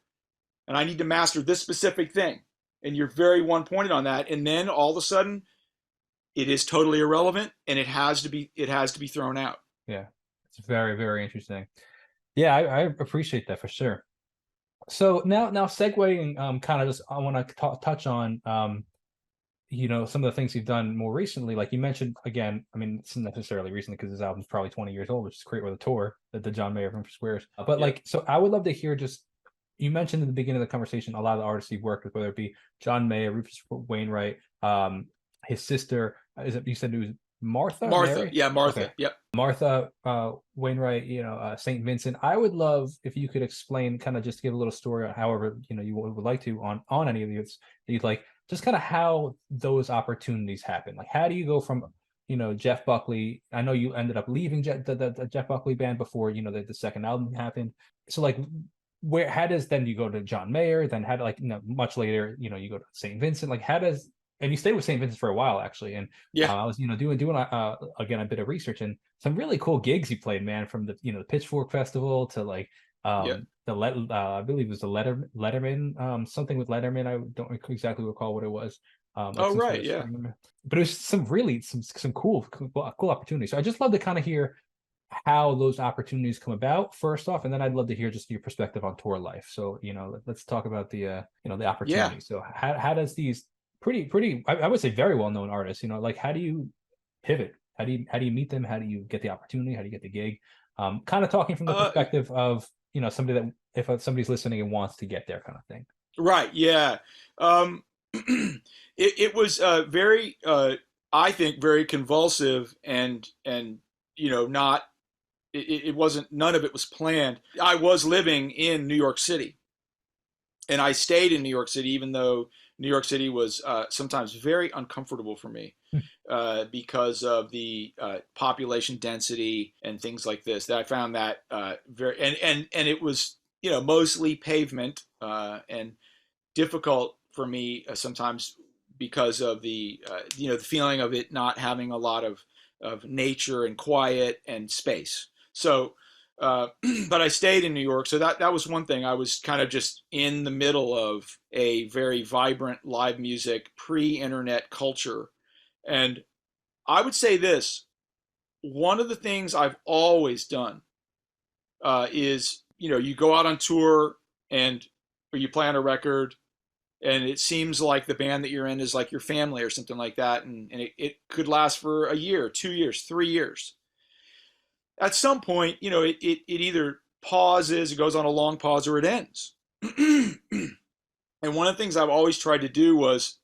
and I need to master this specific thing. And you're very one pointed on that. And then all of a sudden it is totally irrelevant and it has to be thrown out. yeah, it's very, very interesting. Yeah, I appreciate that for sure. So now segueing, kind of just I want to touch on some of the things you've done more recently. Like you mentioned, again, I mean, it's not necessarily recently because this album's probably 20 years old, which is great, with a tour, the John Mayer Room for Squares. But Yeah. like, so I would love to hear, just, you mentioned in the beginning of the conversation a lot of the artists you've worked with, whether it be John Mayer, Rufus Wainwright, his sister, you said it was Martha, Martha. Mary? Yeah. Okay. Martha. Yep. Martha, Wainwright, Saint Vincent. I would love if you could explain, kind of just give a little story, however you would like to, on any of these that you'd like, just kind of how those opportunities happen. Like, how do you go from Jeff Buckley? I know you ended up leaving the Jeff Buckley band before the second album happened. So like, how does then you go to John Mayer? Then how do, like, much later, you go to Saint Vincent. Like, how does, and you stayed with St. Vincent for a while, actually. And Yeah. I was, doing again a bit of research, and some really cool gigs you played, man. From the Pitchfork Festival to like Yeah. I believe it was the Letterman, something with Letterman. I don't exactly recall what it was. Like Oh, some sort right. of Yeah. stream, but it was some cool opportunities. So I just love to kind of hear how those opportunities come about first off, and then I'd love to hear just your perspective on tour life. So let's talk about the Yeah. opportunity. So how does these pretty I would say very well known artists, like, how do you pivot? How do you meet them? How do you get the opportunity? How do you get the gig? Kind of talking from the Uh, perspective of somebody that, if somebody's listening and wants to get there, kind of thing. right. Yeah. It was very, I think, very convulsive, and not. It wasn't. None of it was planned. I was living in New York City, and I stayed in New York City, even though New York City was sometimes very uncomfortable for me, because of the population density and things like this. That I found that very, and it was mostly pavement, and difficult for me sometimes because of the feeling of it not having a lot of nature and quiet and space. So, but I stayed in New York, so that was one thing. I was kind of just in the middle of a very vibrant live music pre-internet culture, and I would say this: one of the things I've always done is you go out on tour, and or you play on a record, and it seems like the band that you're in is like your family or something like that, and it could last for a year, 2 years, 3 years. At some point, it either pauses, it goes on a long pause, or it ends. And one of the things I've always tried to do was,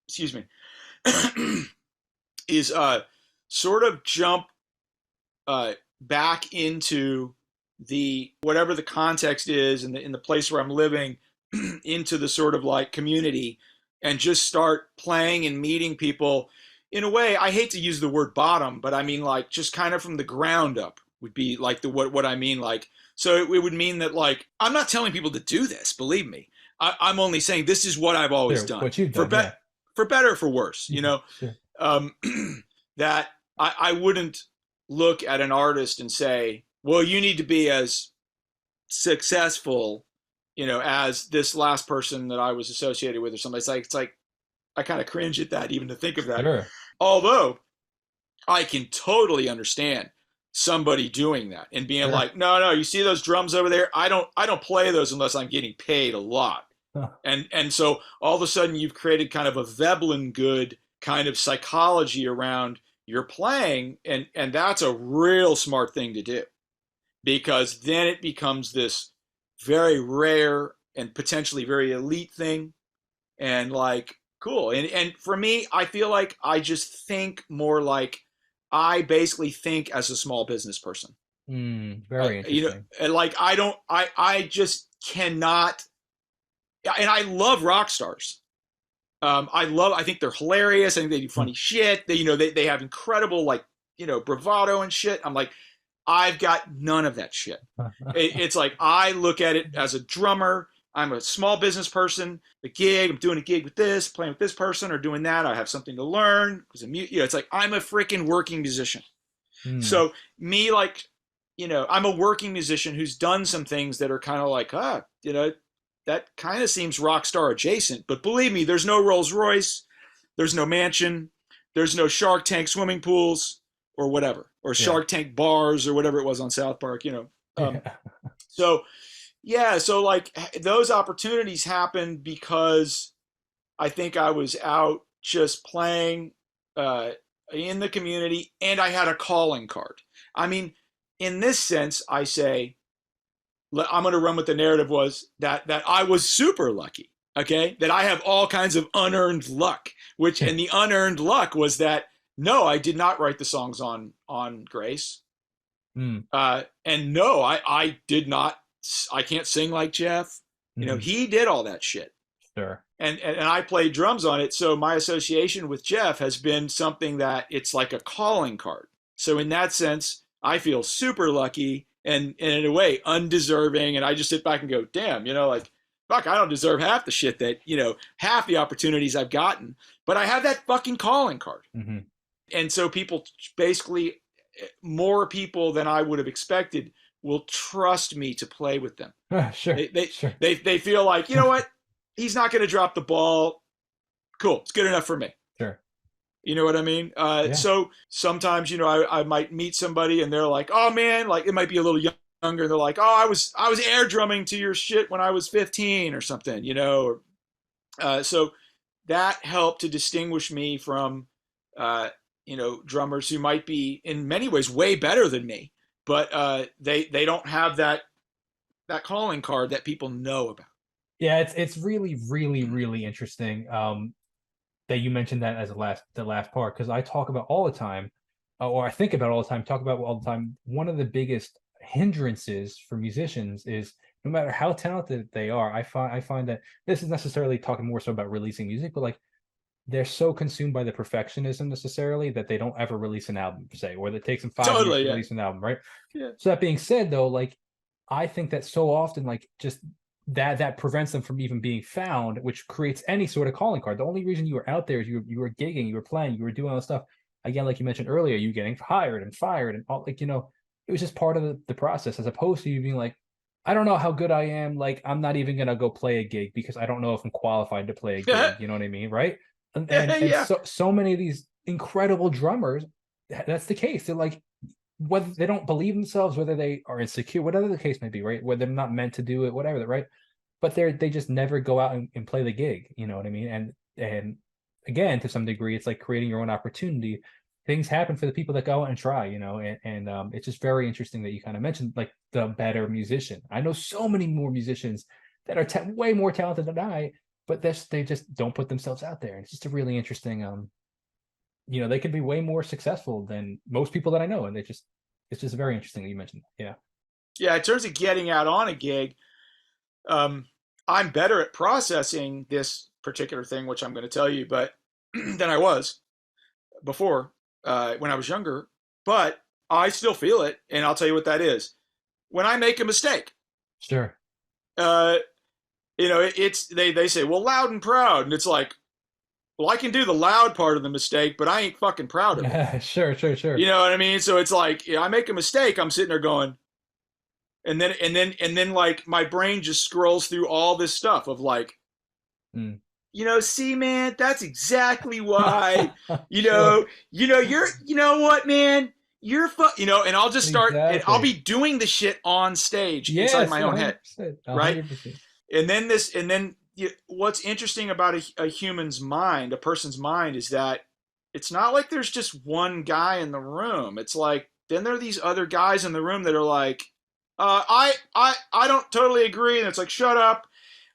excuse me, is sort of jump back into the whatever the context is in the place where I'm living, into the sort of like community, and just start playing and meeting people in a way. I hate to use the word bottom, but I mean like just kind of from the ground up would be like what I mean. Like, so it would mean that, like, I'm not telling people to do this, believe me. I'm only saying this is what I've always Sure, done, what you've done, yeah. for better or for worse, Sure. um, that I wouldn't look at an artist and say, well, you need to be as successful, as this last person that I was associated with or something. It's like I kind of cringe at that, even to think of that. Sure. Although I can totally understand somebody doing that and being Sure. like, no, you see those drums over there? I don't play those unless I'm getting paid a lot. Huh. And so all of a sudden you've created kind of a Veblen good kind of psychology around your playing, and that's a real smart thing to do, because then it becomes this very rare and potentially very elite thing, and like cool. And for me, I feel like I just think more like, I basically think as a small business person. Very You know, interesting. and like I just cannot. And I love rock stars. I think they're hilarious. I think they do Hmm. funny shit. They have incredible, like, bravado and shit. I'm like, I've got none of that shit. It's like, I look at it as a drummer. I'm a small business person. The gig, I'm doing a gig with this, playing with this person, or doing that. I have something to learn because it's like I'm a freaking working musician. Hmm. So me, like, I'm a working musician who's done some things that are kind of like, that kind of seems rock star adjacent. But believe me, there's no Rolls Royce, there's no mansion, there's no Shark Tank swimming pools or whatever, or Yeah. Shark Tank bars or whatever it was on South Park. Yeah. So yeah, so like those opportunities happened because I think I was out just playing uh, in the community, and I had a calling card. I mean, in this sense, I say, I'm going to run with the narrative was that I was super lucky. Okay, that I have all kinds of unearned luck, and the unearned luck was that no, I did not write the songs on Grace, Hmm. and no, I did not. I can't sing like Jeff. Hmm. He did all that shit, Sure. and I played drums on it. So my association with Jeff has been something that it's like a calling card. So in that sense, I feel super lucky and in a way undeserving. And I just sit back and go, damn, like, fuck, I don't deserve half the shit that, half the opportunities I've gotten, but I have that fucking calling card. Hmm. And so people, basically, more people than I would have expected will trust me to play with them. Sure. They they Sure. they feel like, you know what? He's not going to drop the ball. Cool. It's good enough for me. Sure. You know what I mean? Yeah. So sometimes, I might meet somebody and they're like, oh man, like it might be a little younger. They're like, oh, I was air drumming to your shit when I was 15 or something. So that helped to distinguish me from, drummers who might be in many ways way better than me, but they don't have that calling card that people know about. Yeah, it's really, really, really interesting that you mentioned that as the last part, because I talk about all the time, or I think about all the time, talk about all the time. One of the biggest hindrances for musicians is no matter how talented they are, I find that this is necessarily talking more so about releasing music, but like they're so consumed by the perfectionism necessarily that they don't ever release an album, say, or it takes them 5 years Totally, to yeah, release an album, right? yeah. So that being said, though, like I think that so often, like just that prevents them from even being found, which creates any sort of calling card. The only reason you were out there is you were gigging, you were playing, you were doing all this stuff. Again, like you mentioned earlier, you getting hired and fired and all, like it was just part of the process, as opposed to you being like, I don't know how good I am. Like I'm not even gonna go play a gig because I don't know if I'm qualified to play a gig. You know what I mean, right? And Yeah. so many of these incredible drummers, that's the case. They're like, whether they don't believe themselves, whether they are insecure, whatever the case may be, right? Whether they're not meant to do it, whatever, right? But they just never go out and play the gig. You know what I mean? And again, to some degree, it's like creating your own opportunity. Things happen for the people that go out and try, and it's just very interesting that you kind of mentioned like the better musician. I know so many more musicians that are way more talented than I, but they just don't put themselves out there. And it's just a really interesting they could be way more successful than most people that I know, and it's just very interesting that you mentioned. Yeah. Yeah, in terms of getting out on a gig, um, I'm better at processing this particular thing, which I'm going to tell you, but than I was before, when I was younger. But I still feel it, and I'll tell you what that is. When I make a mistake, Sure. uh, it's they say, well, loud and proud, and it's like, well, I can do the loud part of the mistake, but I ain't fucking proud of it. Yeah. Sure. Sure. You Sure. know what I mean? So it's like, I make a mistake, I'm sitting there going, and then like my brain just scrolls through all this stuff of like, Mm. see, man, that's exactly why, Sure. you're, you know what, man, and I'll just start, and I'll Exactly. be doing the shit on stage inside Yes, my a own hundred head, percent, a right? 100%. What's interesting about a human's mind, a person's mind, is that it's not like there's just one guy in the room. It's like then there are these other guys in the room that are like, I don't totally agree, and it's like shut up,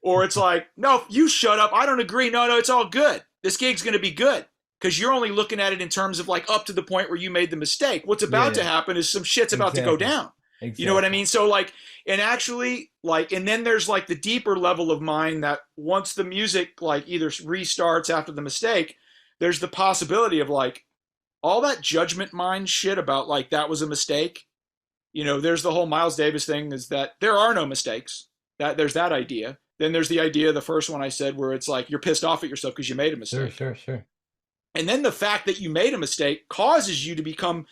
or it's like no, you shut up, I don't agree, no, it's all good. This gig's gonna be good because you're only looking at it in terms of like up to the point where you made the mistake. What's Yeah, about to yeah, happen is some shit's about to go exactly, down. You know what I exactly. mean? So like, and actually like, and then there's like the deeper level of mind that once the music like either restarts after the mistake, there's the possibility of like all that judgment mind shit about like that was a mistake. There's the whole Miles Davis thing, is that there are no mistakes. That there's that idea. Then there's the idea, the first one I said, where it's like you're pissed off at yourself because you made a Sure, mistake. sure, sure. And then the fact that you made a mistake causes you to become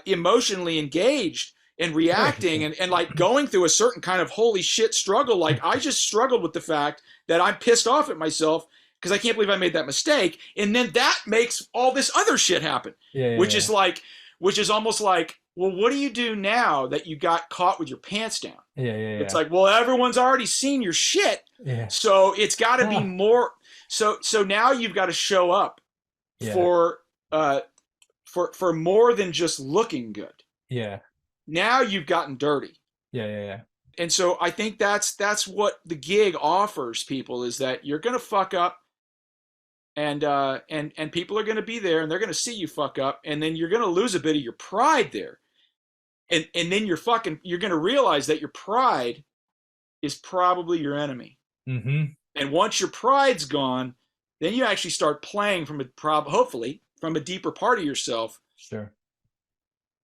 emotionally engaged and Very reacting, interesting. and like going through a certain kind of holy shit struggle. Like I just struggled with the fact that I'm pissed off at myself because I can't believe I made that mistake. And then that makes all this other shit happen, Yeah, yeah, which yeah, is like, which is almost like, well, what do you do now that you got caught with your pants down? yeah, yeah, It's yeah, like, well, everyone's already seen your shit. yeah. So it's got to be Ah, more. So now you've got to show up yeah, for uh, for more than just looking good. yeah, Now you've gotten dirty. yeah, yeah, yeah. And so I think that's what the gig offers people, is that you're going to fuck up, and people are going to be there and they're going to see you fuck up, and then you're going to lose a bit of your pride there. And then you're going to realize that your pride is probably your enemy. Mm-hmm. And once your pride's gone, then you actually start playing from hopefully from a deeper part of yourself. Sure.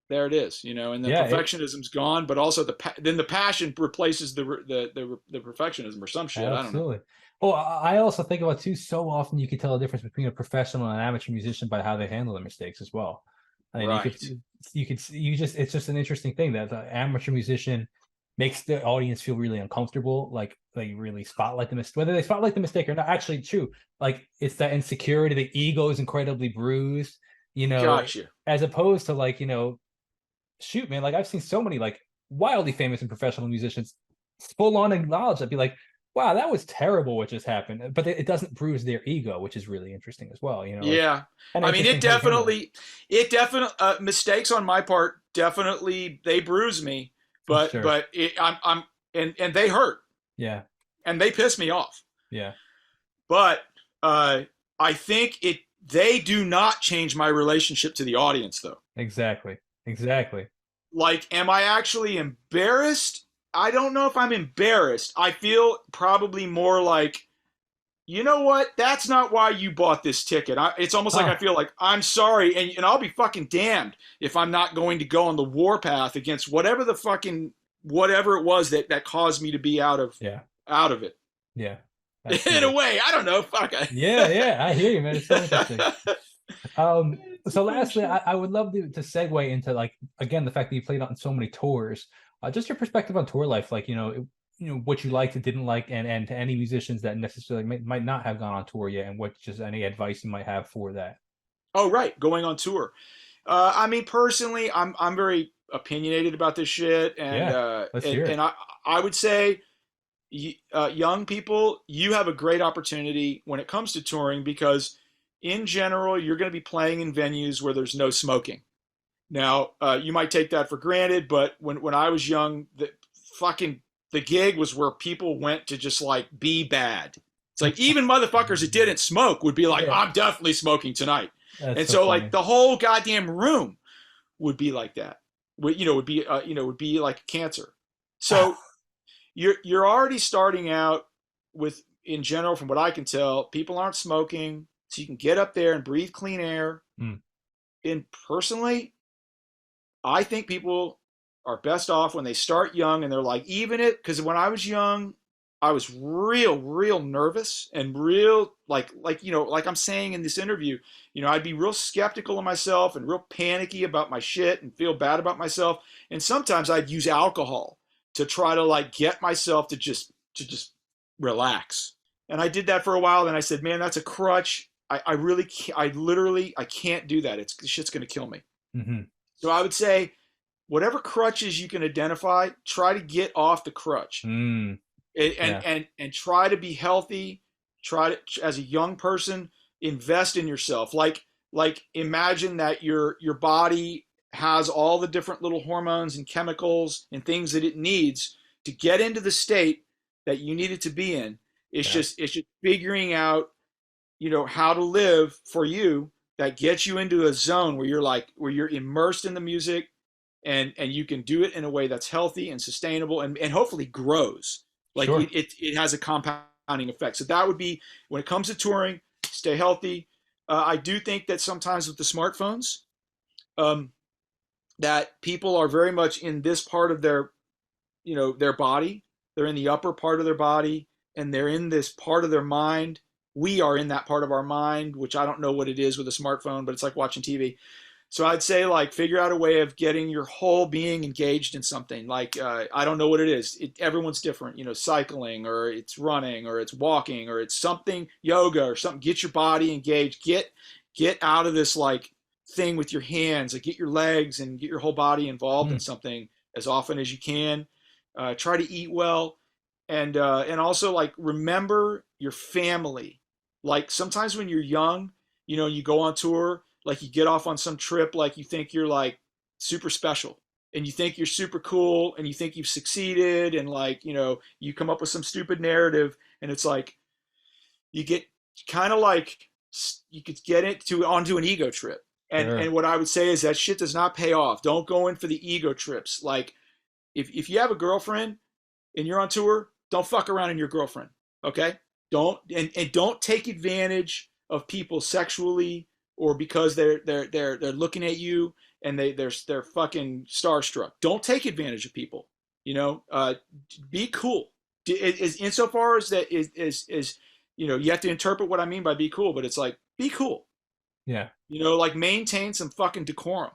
There it is, and the Yeah, it perfectionism's gone, but also then the passion replaces the perfectionism or some shit. I don't know. absolutely. Well, I also think about too, so often you can tell the difference between a professional and an amateur musician by how they handle the mistakes as well. I mean, Right. it's just an interesting thing that the amateur musician makes the audience feel really uncomfortable, like they really spotlight the mistake, whether they spotlight the mistake or not. Actually, true, like it's that insecurity, the ego is incredibly bruised, Gotcha. as opposed to like, shoot, man, like I've seen so many like wildly famous and professional musicians full on acknowledge that, be like, wow, that was terrible what just happened. But it doesn't bruise their ego, which is really interesting as well, like, Yeah. and I mean, interesting how you handle it. it definitely, mistakes on my part definitely they bruise me, but Sure. I'm and they hurt Yeah. and they piss me off. Yeah. But uh, I think they do not change my relationship to the audience though. Exactly. Exactly. Like, am I actually embarrassed? I don't know if I'm embarrassed. I feel probably more like, you know what? That's not why you bought this ticket. It's almost like I Ah, feel like I'm sorry, and I'll be fucking damned if I'm not going to go on the warpath against whatever it was that caused me to be yeah. out of it. Yeah. In a Absolutely. way, I don't know. Fuck. Yeah, yeah. I hear you, man. It's so interesting. So lastly, I would love to segue into, like, again, the fact that you played on so many tours. Just your perspective on tour life, like, what you liked and didn't like, and to any musicians that necessarily might not have gone on tour yet, and what just any advice you might have for that. Oh, right, going on tour. I mean, personally, I'm very opinionated about this shit, and Yeah, uh, let's and hear and it. I would say, young people, you have a great opportunity when it comes to touring, because in general, you're going to be playing in venues where there's no smoking. Now, you might take that for granted, but when I was young, the gig was where people went to just like be bad. It's like even motherfuckers that didn't smoke would be like, Yeah, I'm definitely smoking tonight. that's And so so like funny. the whole goddamn room would be like that. Would be like cancer. So you're already starting out with, in general, from what I can tell, people aren't smoking, so you can get up there and breathe clean air. Mm, And personally, I think people are best off when they start young, and they're like, even it, because when I was young, I was real nervous, and real like I'm saying in this interview, I'd be real skeptical of myself and real panicky about my shit and feel bad about myself. And sometimes I'd use alcohol to try to like get myself to just relax. And I did that for a while. Then I said, man, that's a crutch. I really, I literally, I can't do that. It's shit's gonna kill me. hmm So I would say whatever crutches you can identify, try to get off the crutch Mm, and yeah. try to be healthy. Try to, as a young person, invest in yourself. Like imagine that your body has all the different little hormones and chemicals and things that it needs to get into the state that you need it to be in. Yeah. It's just figuring out, how to live for you that gets you into a zone where you're immersed in the music, and you can do it in a way that's healthy and sustainable, and hopefully grows. Like Sure. it has a compounding effect. So that would be, when it comes to touring, stay healthy. I do think that sometimes with the smartphones, um, that people are very much in this part of their body. They're in the upper part of their body, and they're in this part of their mind. We are in that part of our mind, which I don't know what it is with a smartphone, but it's like watching TV. So I'd say, like, figure out a way of getting your whole being engaged in something. Like, I don't know what it is. Everyone's different, cycling, or it's running, or it's walking, or it's something, yoga or something. Get your body engaged. Get out of this like thing with your hands. Like, get your legs and get your whole body involved in Mm, something as often as you can. Try to eat well, and also, like, remember your family. Like, sometimes when you're young, you go on tour, like you get off on some trip, like you think you're like super special, and you think you're super cool, and you think you've succeeded, and like, you come up with some stupid narrative, and it's like you get kind of like, you could get onto an ego trip. And sure. what I would say is that shit does not pay off. Don't go in for the ego trips. Like, if you have a girlfriend and you're on tour, don't fuck around in your girlfriend. Okay? And don't take advantage of people sexually, or because they're looking at you, and they're fucking starstruck. Don't take advantage of people. Be cool. Is insofar as that is you have to interpret what I mean by be cool, but it's like, be cool. Yeah. Like, maintain some fucking decorum.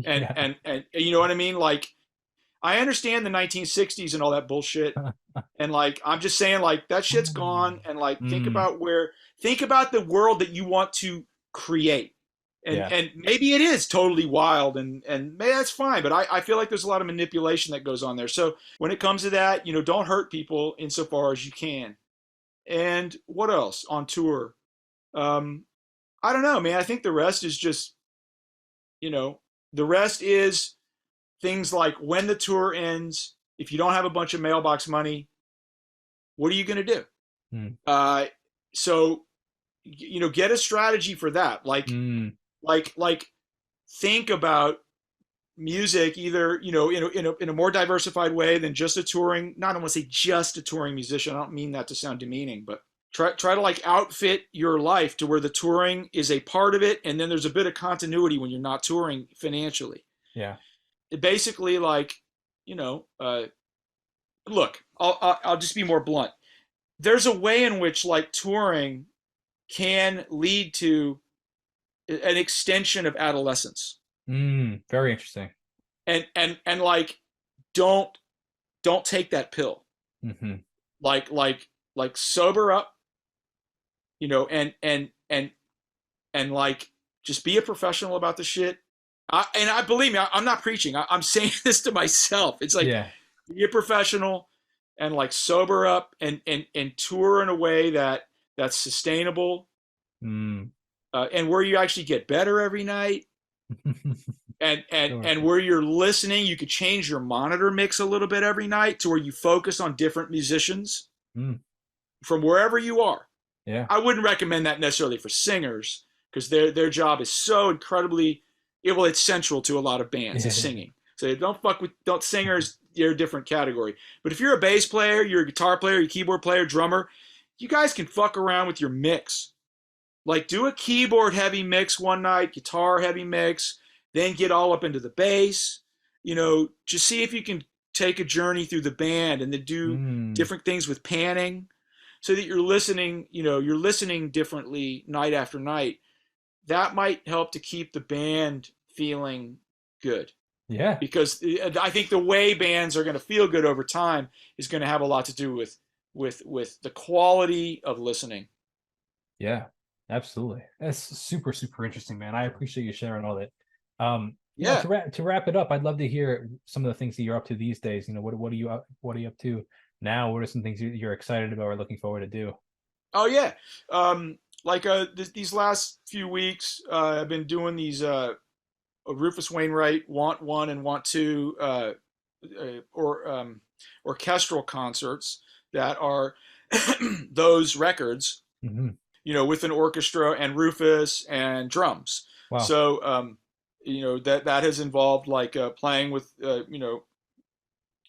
And Yeah. and you know what I mean? Like, I understand the 1960s and all that bullshit. And like, I'm just saying, like, that shit's gone. And like, Mm, think about the world that you want to create. And yeah. and maybe it is totally wild, and maybe that's fine. But I feel like there's a lot of manipulation that goes on there. So when it comes to that, don't hurt people insofar as you can. And what else on tour? Um, I don't know, man. I think the rest is just, you know, the rest is things like, when the tour ends, if you don't have a bunch of mailbox money, what are you going to do? Mm, Uh, so, get a strategy for that. mm, Like, think about music either, in a more diversified way than just a touring. Not, I don't want to say just a touring musician. I don't mean that to sound demeaning, but try to like outfit your life to where the touring is a part of it, and then there's a bit of continuity when you're not touring financially. yeah. Basically, like, look, I'll just be more blunt. There's a way in which, like, touring can lead to an extension of adolescence. Very interesting. And like, don't don't take that pill. Hmm. Like sober up, and like, just be a professional about the shit. I believe me, I'm not preaching. I'm saying this to myself. It's like, Yeah. be a professional, and like, sober up, and tour in a way that's sustainable, Mm. and where you actually get better every night, and and Sure. and where you're listening. You could change your monitor mix a little bit every night to where you focus on different musicians Mm. from wherever you are. Yeah. I wouldn't recommend that necessarily for singers, because their job is so incredibly, well, it's central to a lot of bands, is Yeah. singing. So don't singers, you're a different category. But if you're a bass player, you're a guitar player, you're a keyboard player, drummer, you guys can fuck around with your mix. Like, do a keyboard heavy mix one night, guitar heavy mix, then get all up into the bass. Just see if you can take a journey through the band, and then do Mm. different things with panning, so that you're listening differently night after night. That might help to keep the band feeling good, Yeah. because I think the way bands are going to feel good over time is going to have a lot to do with the quality of listening. Yeah. Absolutely. That's super, super interesting, man. I appreciate you sharing all that. Yeah. To wrap it up, I'd love to hear some of the things that you're up to these days. What are you up to now? What are some things you're excited about or looking forward to do? Oh yeah. Like these last few weeks, I've been doing these Rufus Wainwright Want One and Want Two or orchestral concerts that are those records, Hmm. with an orchestra and Rufus and drums. Wow. So that has involved like playing with a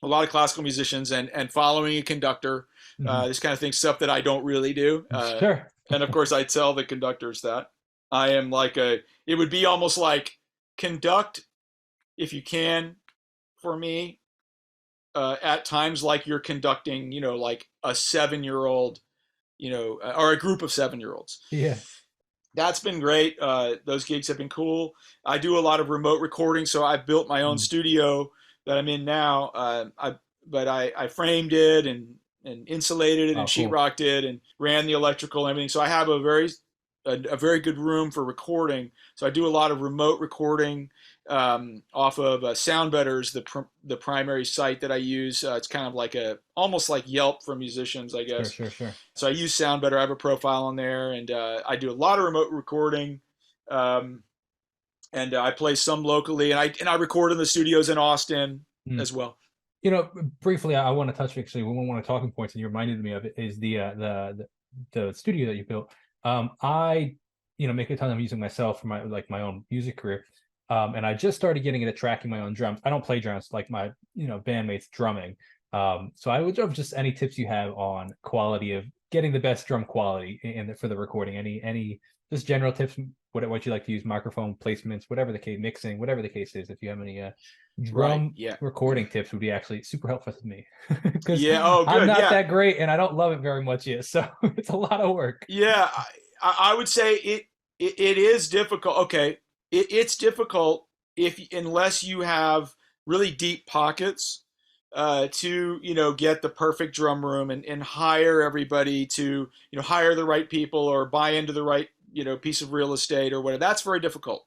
lot of classical musicians and following a conductor, Hmm. this kind of thing, stuff that I don't really do. Sure. And of course, I tell the conductors that I am like it would be almost like conduct if you can for me at times like you're conducting, like a 7 year old, or a group of 7 year olds. Yeah. That's been great. Those gigs have been cool. I do a lot of remote recording, so I've built my own Mm. studio that I'm in now. I framed it and insulated it Oh, and cool. sheetrocked it and ran the electrical and everything. So I have a very good room for recording. So I do a lot of remote recording off of SoundBetter is the primary site that I use. It's kind of like almost like Yelp for musicians, I Sure, guess. sure, sure. So I use SoundBetter. I have a profile on there, and I do a lot of remote recording. Um, and I play some locally, and I record in the studios in Austin Mm. as well. Briefly, I want to touch actually one of the talking points, and you reminded me of it is the studio that you built. I, make a ton of music myself for my own music career. And I just started getting into tracking my own drums. I don't play drums like my, bandmates drumming. So I would love just any tips you have on quality of getting the best drum quality for the recording. Any just general tips, what you like to use, microphone placements, whatever the case, mixing, whatever the case is. If you have any Right. drum Yeah. recording tips, would be actually super helpful to me because Yeah. Oh, I'm good. not Yeah. that great and I don't love it very much yet. So it's a lot of work. Yeah. I would say it is difficult. Okay, it's difficult if unless you have really deep pockets to get the perfect drum room and hire everybody to hire the right people or buy into the right piece of real estate or whatever. That's very difficult.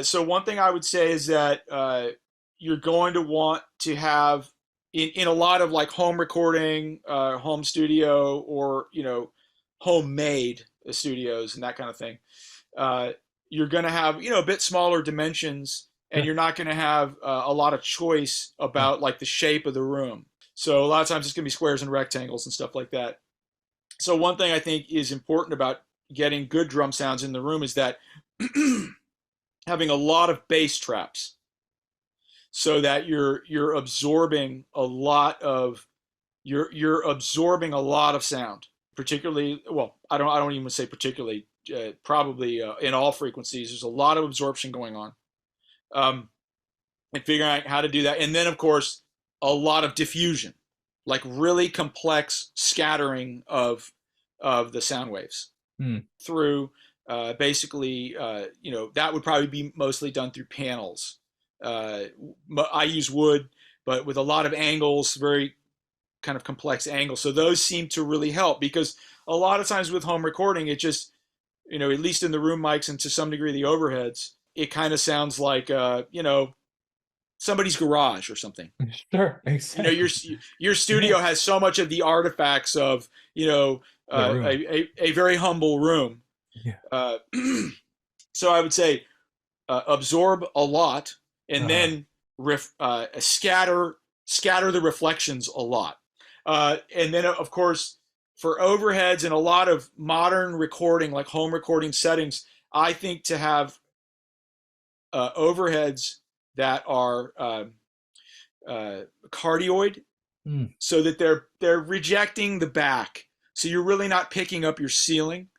So one thing I would say is that you're going to want to have in a lot of like home recording, home studio, or homemade studios and that kind of thing. Uh, you're going to have a bit smaller dimensions, and Sure. you're not going to have a lot of choice Yeah. about like the shape of the room. So a lot of times it's going to be squares and rectangles and stuff like that. So one thing I think is important about getting good drum sounds in the room is that having a lot of bass traps so that you're absorbing a lot of you're absorbing a lot of sound, particularly, well, I don't even say particularly, probably in all frequencies there's a lot of absorption going on, um, and figuring out how to do that, and then of course a lot of diffusion, like really complex scattering of the sound waves Mm. through basically, that would probably be mostly done through panels. Uh, I use wood, but with a lot of angles, very kind of complex angles. So those seem to really help because a lot of times with home recording, it just, at least in the room mics and to some degree the overheads, it kind of sounds like, somebody's garage or something. Sure. You know, your Exactly. your Yeah. studio has so much of the artifacts of, The room. a very humble room. Yeah. Uh, so I would say absorb a lot, and Uh-huh. then scatter the reflections a lot, and then of course for overheads and a lot of modern recording, like home recording settings, I think to have overheads that are cardioid, Mm. so that they're rejecting the back, so you're really not picking up your ceiling.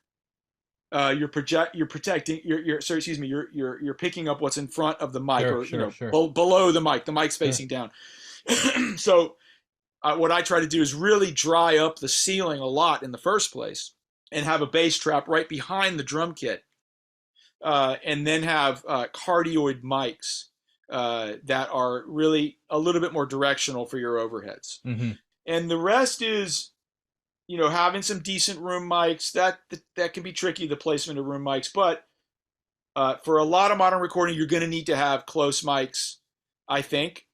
You're protecting you're sorry, excuse me, you're picking up what's in front of the mic, Sure, or sure, sure, below the mic's sure. facing down. So what I try to do is really dry up the ceiling a lot in the first place, and have a bass trap right behind the drum kit, and then have cardioid mics that are really a little bit more directional for your overheads. Hmm. And the rest is, having some decent room mics. That can be tricky, the placement of room mics, but for a lot of modern recording, you're going to need to have close mics. I think.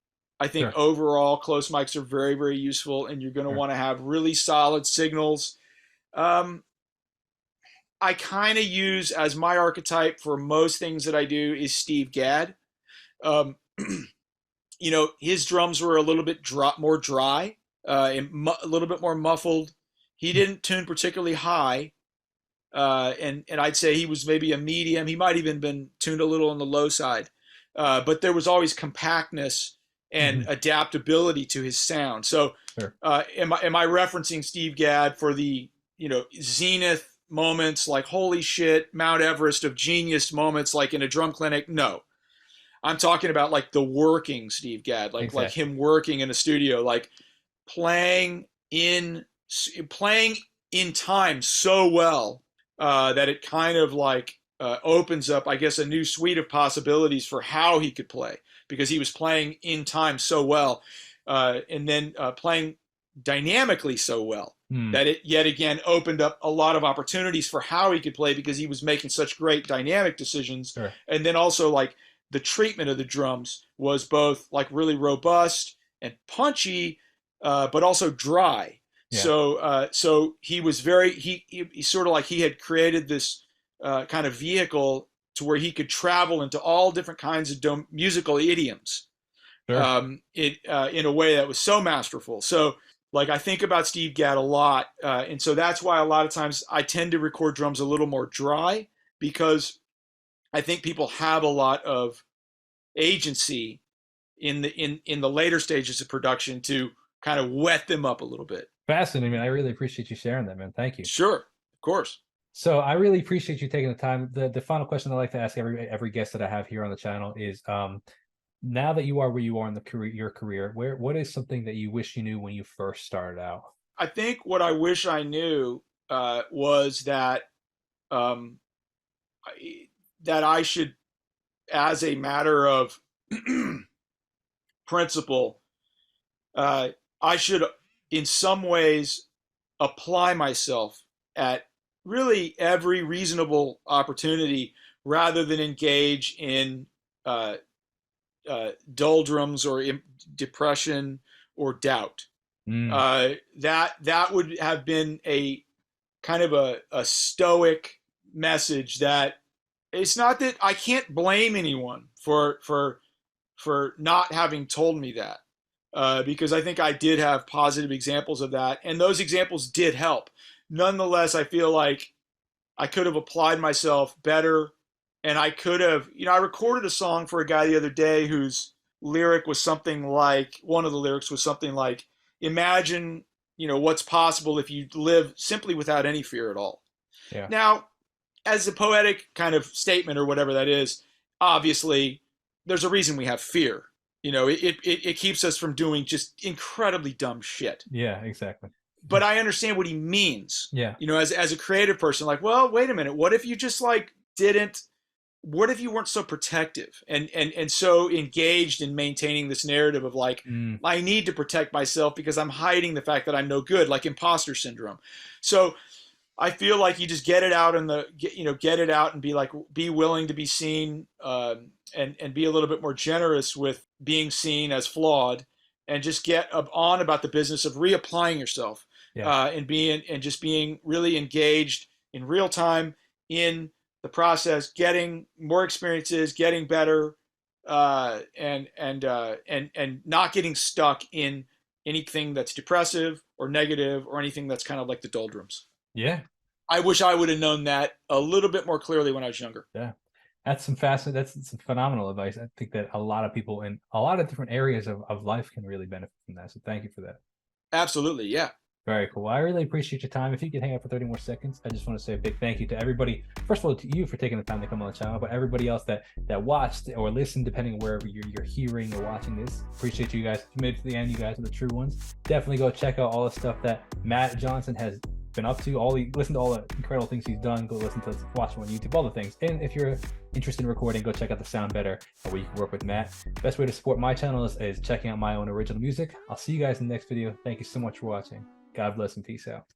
Sure. Overall, close mics are very, very useful, and you're going to want to have really solid signals. I kind of use, as my archetype for most things that I do, is Steve Gadd. Um, his drums were a little bit more dry, and a little bit more muffled. He didn't tune particularly high, and I'd say he was maybe a medium. He might even been tuned a little on the low side, but there was always compactness and adaptability to his sound. So, sure. Am I referencing Steve Gadd for the zenith moments, like holy shit, Mount Everest of genius moments, like in a drum clinic? No, I'm talking about like the working Steve Gadd, like him working in a studio, like playing in time so well that it kind of like opens up, I guess, a new suite of possibilities for how he could play, because he was playing in time so well, and then playing dynamically so well that it yet again opened up a lot of opportunities for how he could play, because he was making such great dynamic decisions. Sure. And then also like the treatment of the drums was both like really robust and punchy, but also dry. Yeah. So he was he sort of like he had created this kind of vehicle to where he could travel into all different kinds of musical idioms. Sure. In a way that was so masterful. So like I think about Steve Gadd a lot, and so that's why a lot of times I tend to record drums a little more dry, because I think people have a lot of agency in the later stages of production to kind of wet them up a little bit. Fascinating, man. I really appreciate you sharing that, man. Thank you. Sure, of course. So I really appreciate you taking the time. The final question I like to ask every guest that I have here on the channel is, now that you are where you are in your career, what is something that you wish you knew when you first started out? I think what I wish I knew was that that I should, as a matter of principle, I should in some ways apply myself at really every reasonable opportunity, rather than engage in doldrums or depression or doubt. That would have been a kind of a stoic message. That it's not that I can't blame anyone for not having told me that, because I think I did have positive examples of that, and those examples did help. Nonetheless, I feel like I could have applied myself better. And I could have, I recorded a song for a guy the other day whose lyric was something like, one of the lyrics was something like, imagine, what's possible if you live simply without any fear at all. Yeah. Now, as a poetic kind of statement or whatever that is, obviously there's a reason we have fear. It keeps us from doing just incredibly dumb shit. Yeah, exactly. But I understand what he means. Yeah. As a creative person, like, well, wait a minute. What if you just like what if you weren't so protective and so engaged in maintaining this narrative of like, I need to protect myself because I'm hiding the fact that I'm no good, like imposter syndrome. So I feel like you just get it out get it out and be willing to be seen, and be a little bit more generous with being seen as flawed, and just get on about the business of reapplying yourself. Yeah. And just being really engaged in real time in the process, getting more experiences, getting better, and not getting stuck in anything that's depressive or negative or anything that's kind of like the doldrums. Yeah. I wish I would have known that a little bit more clearly when I was younger. Yeah. That's some phenomenal advice. I think that a lot of people in a lot of different areas of life can really benefit from that. So thank you for that. Absolutely. Yeah. Very cool. I really appreciate your time. If you could hang out for 30 more seconds, I just want to say a big thank you to everybody. First of all, to you for taking the time to come on the channel, but everybody else that watched or listened, depending wherever you're hearing or watching this. Appreciate you guys. If you made it to the end, you guys are the true ones. Definitely go check out all the stuff that Matt Johnson has been up to. Listen to all the incredible things he's done. Go watch him on YouTube, all the things. And if you're interested in recording, go check out the Sound Better, where you can work with Matt. Best way to support my channel is checking out my own original music. I'll see you guys in the next video. Thank you so much for watching. God bless and peace out.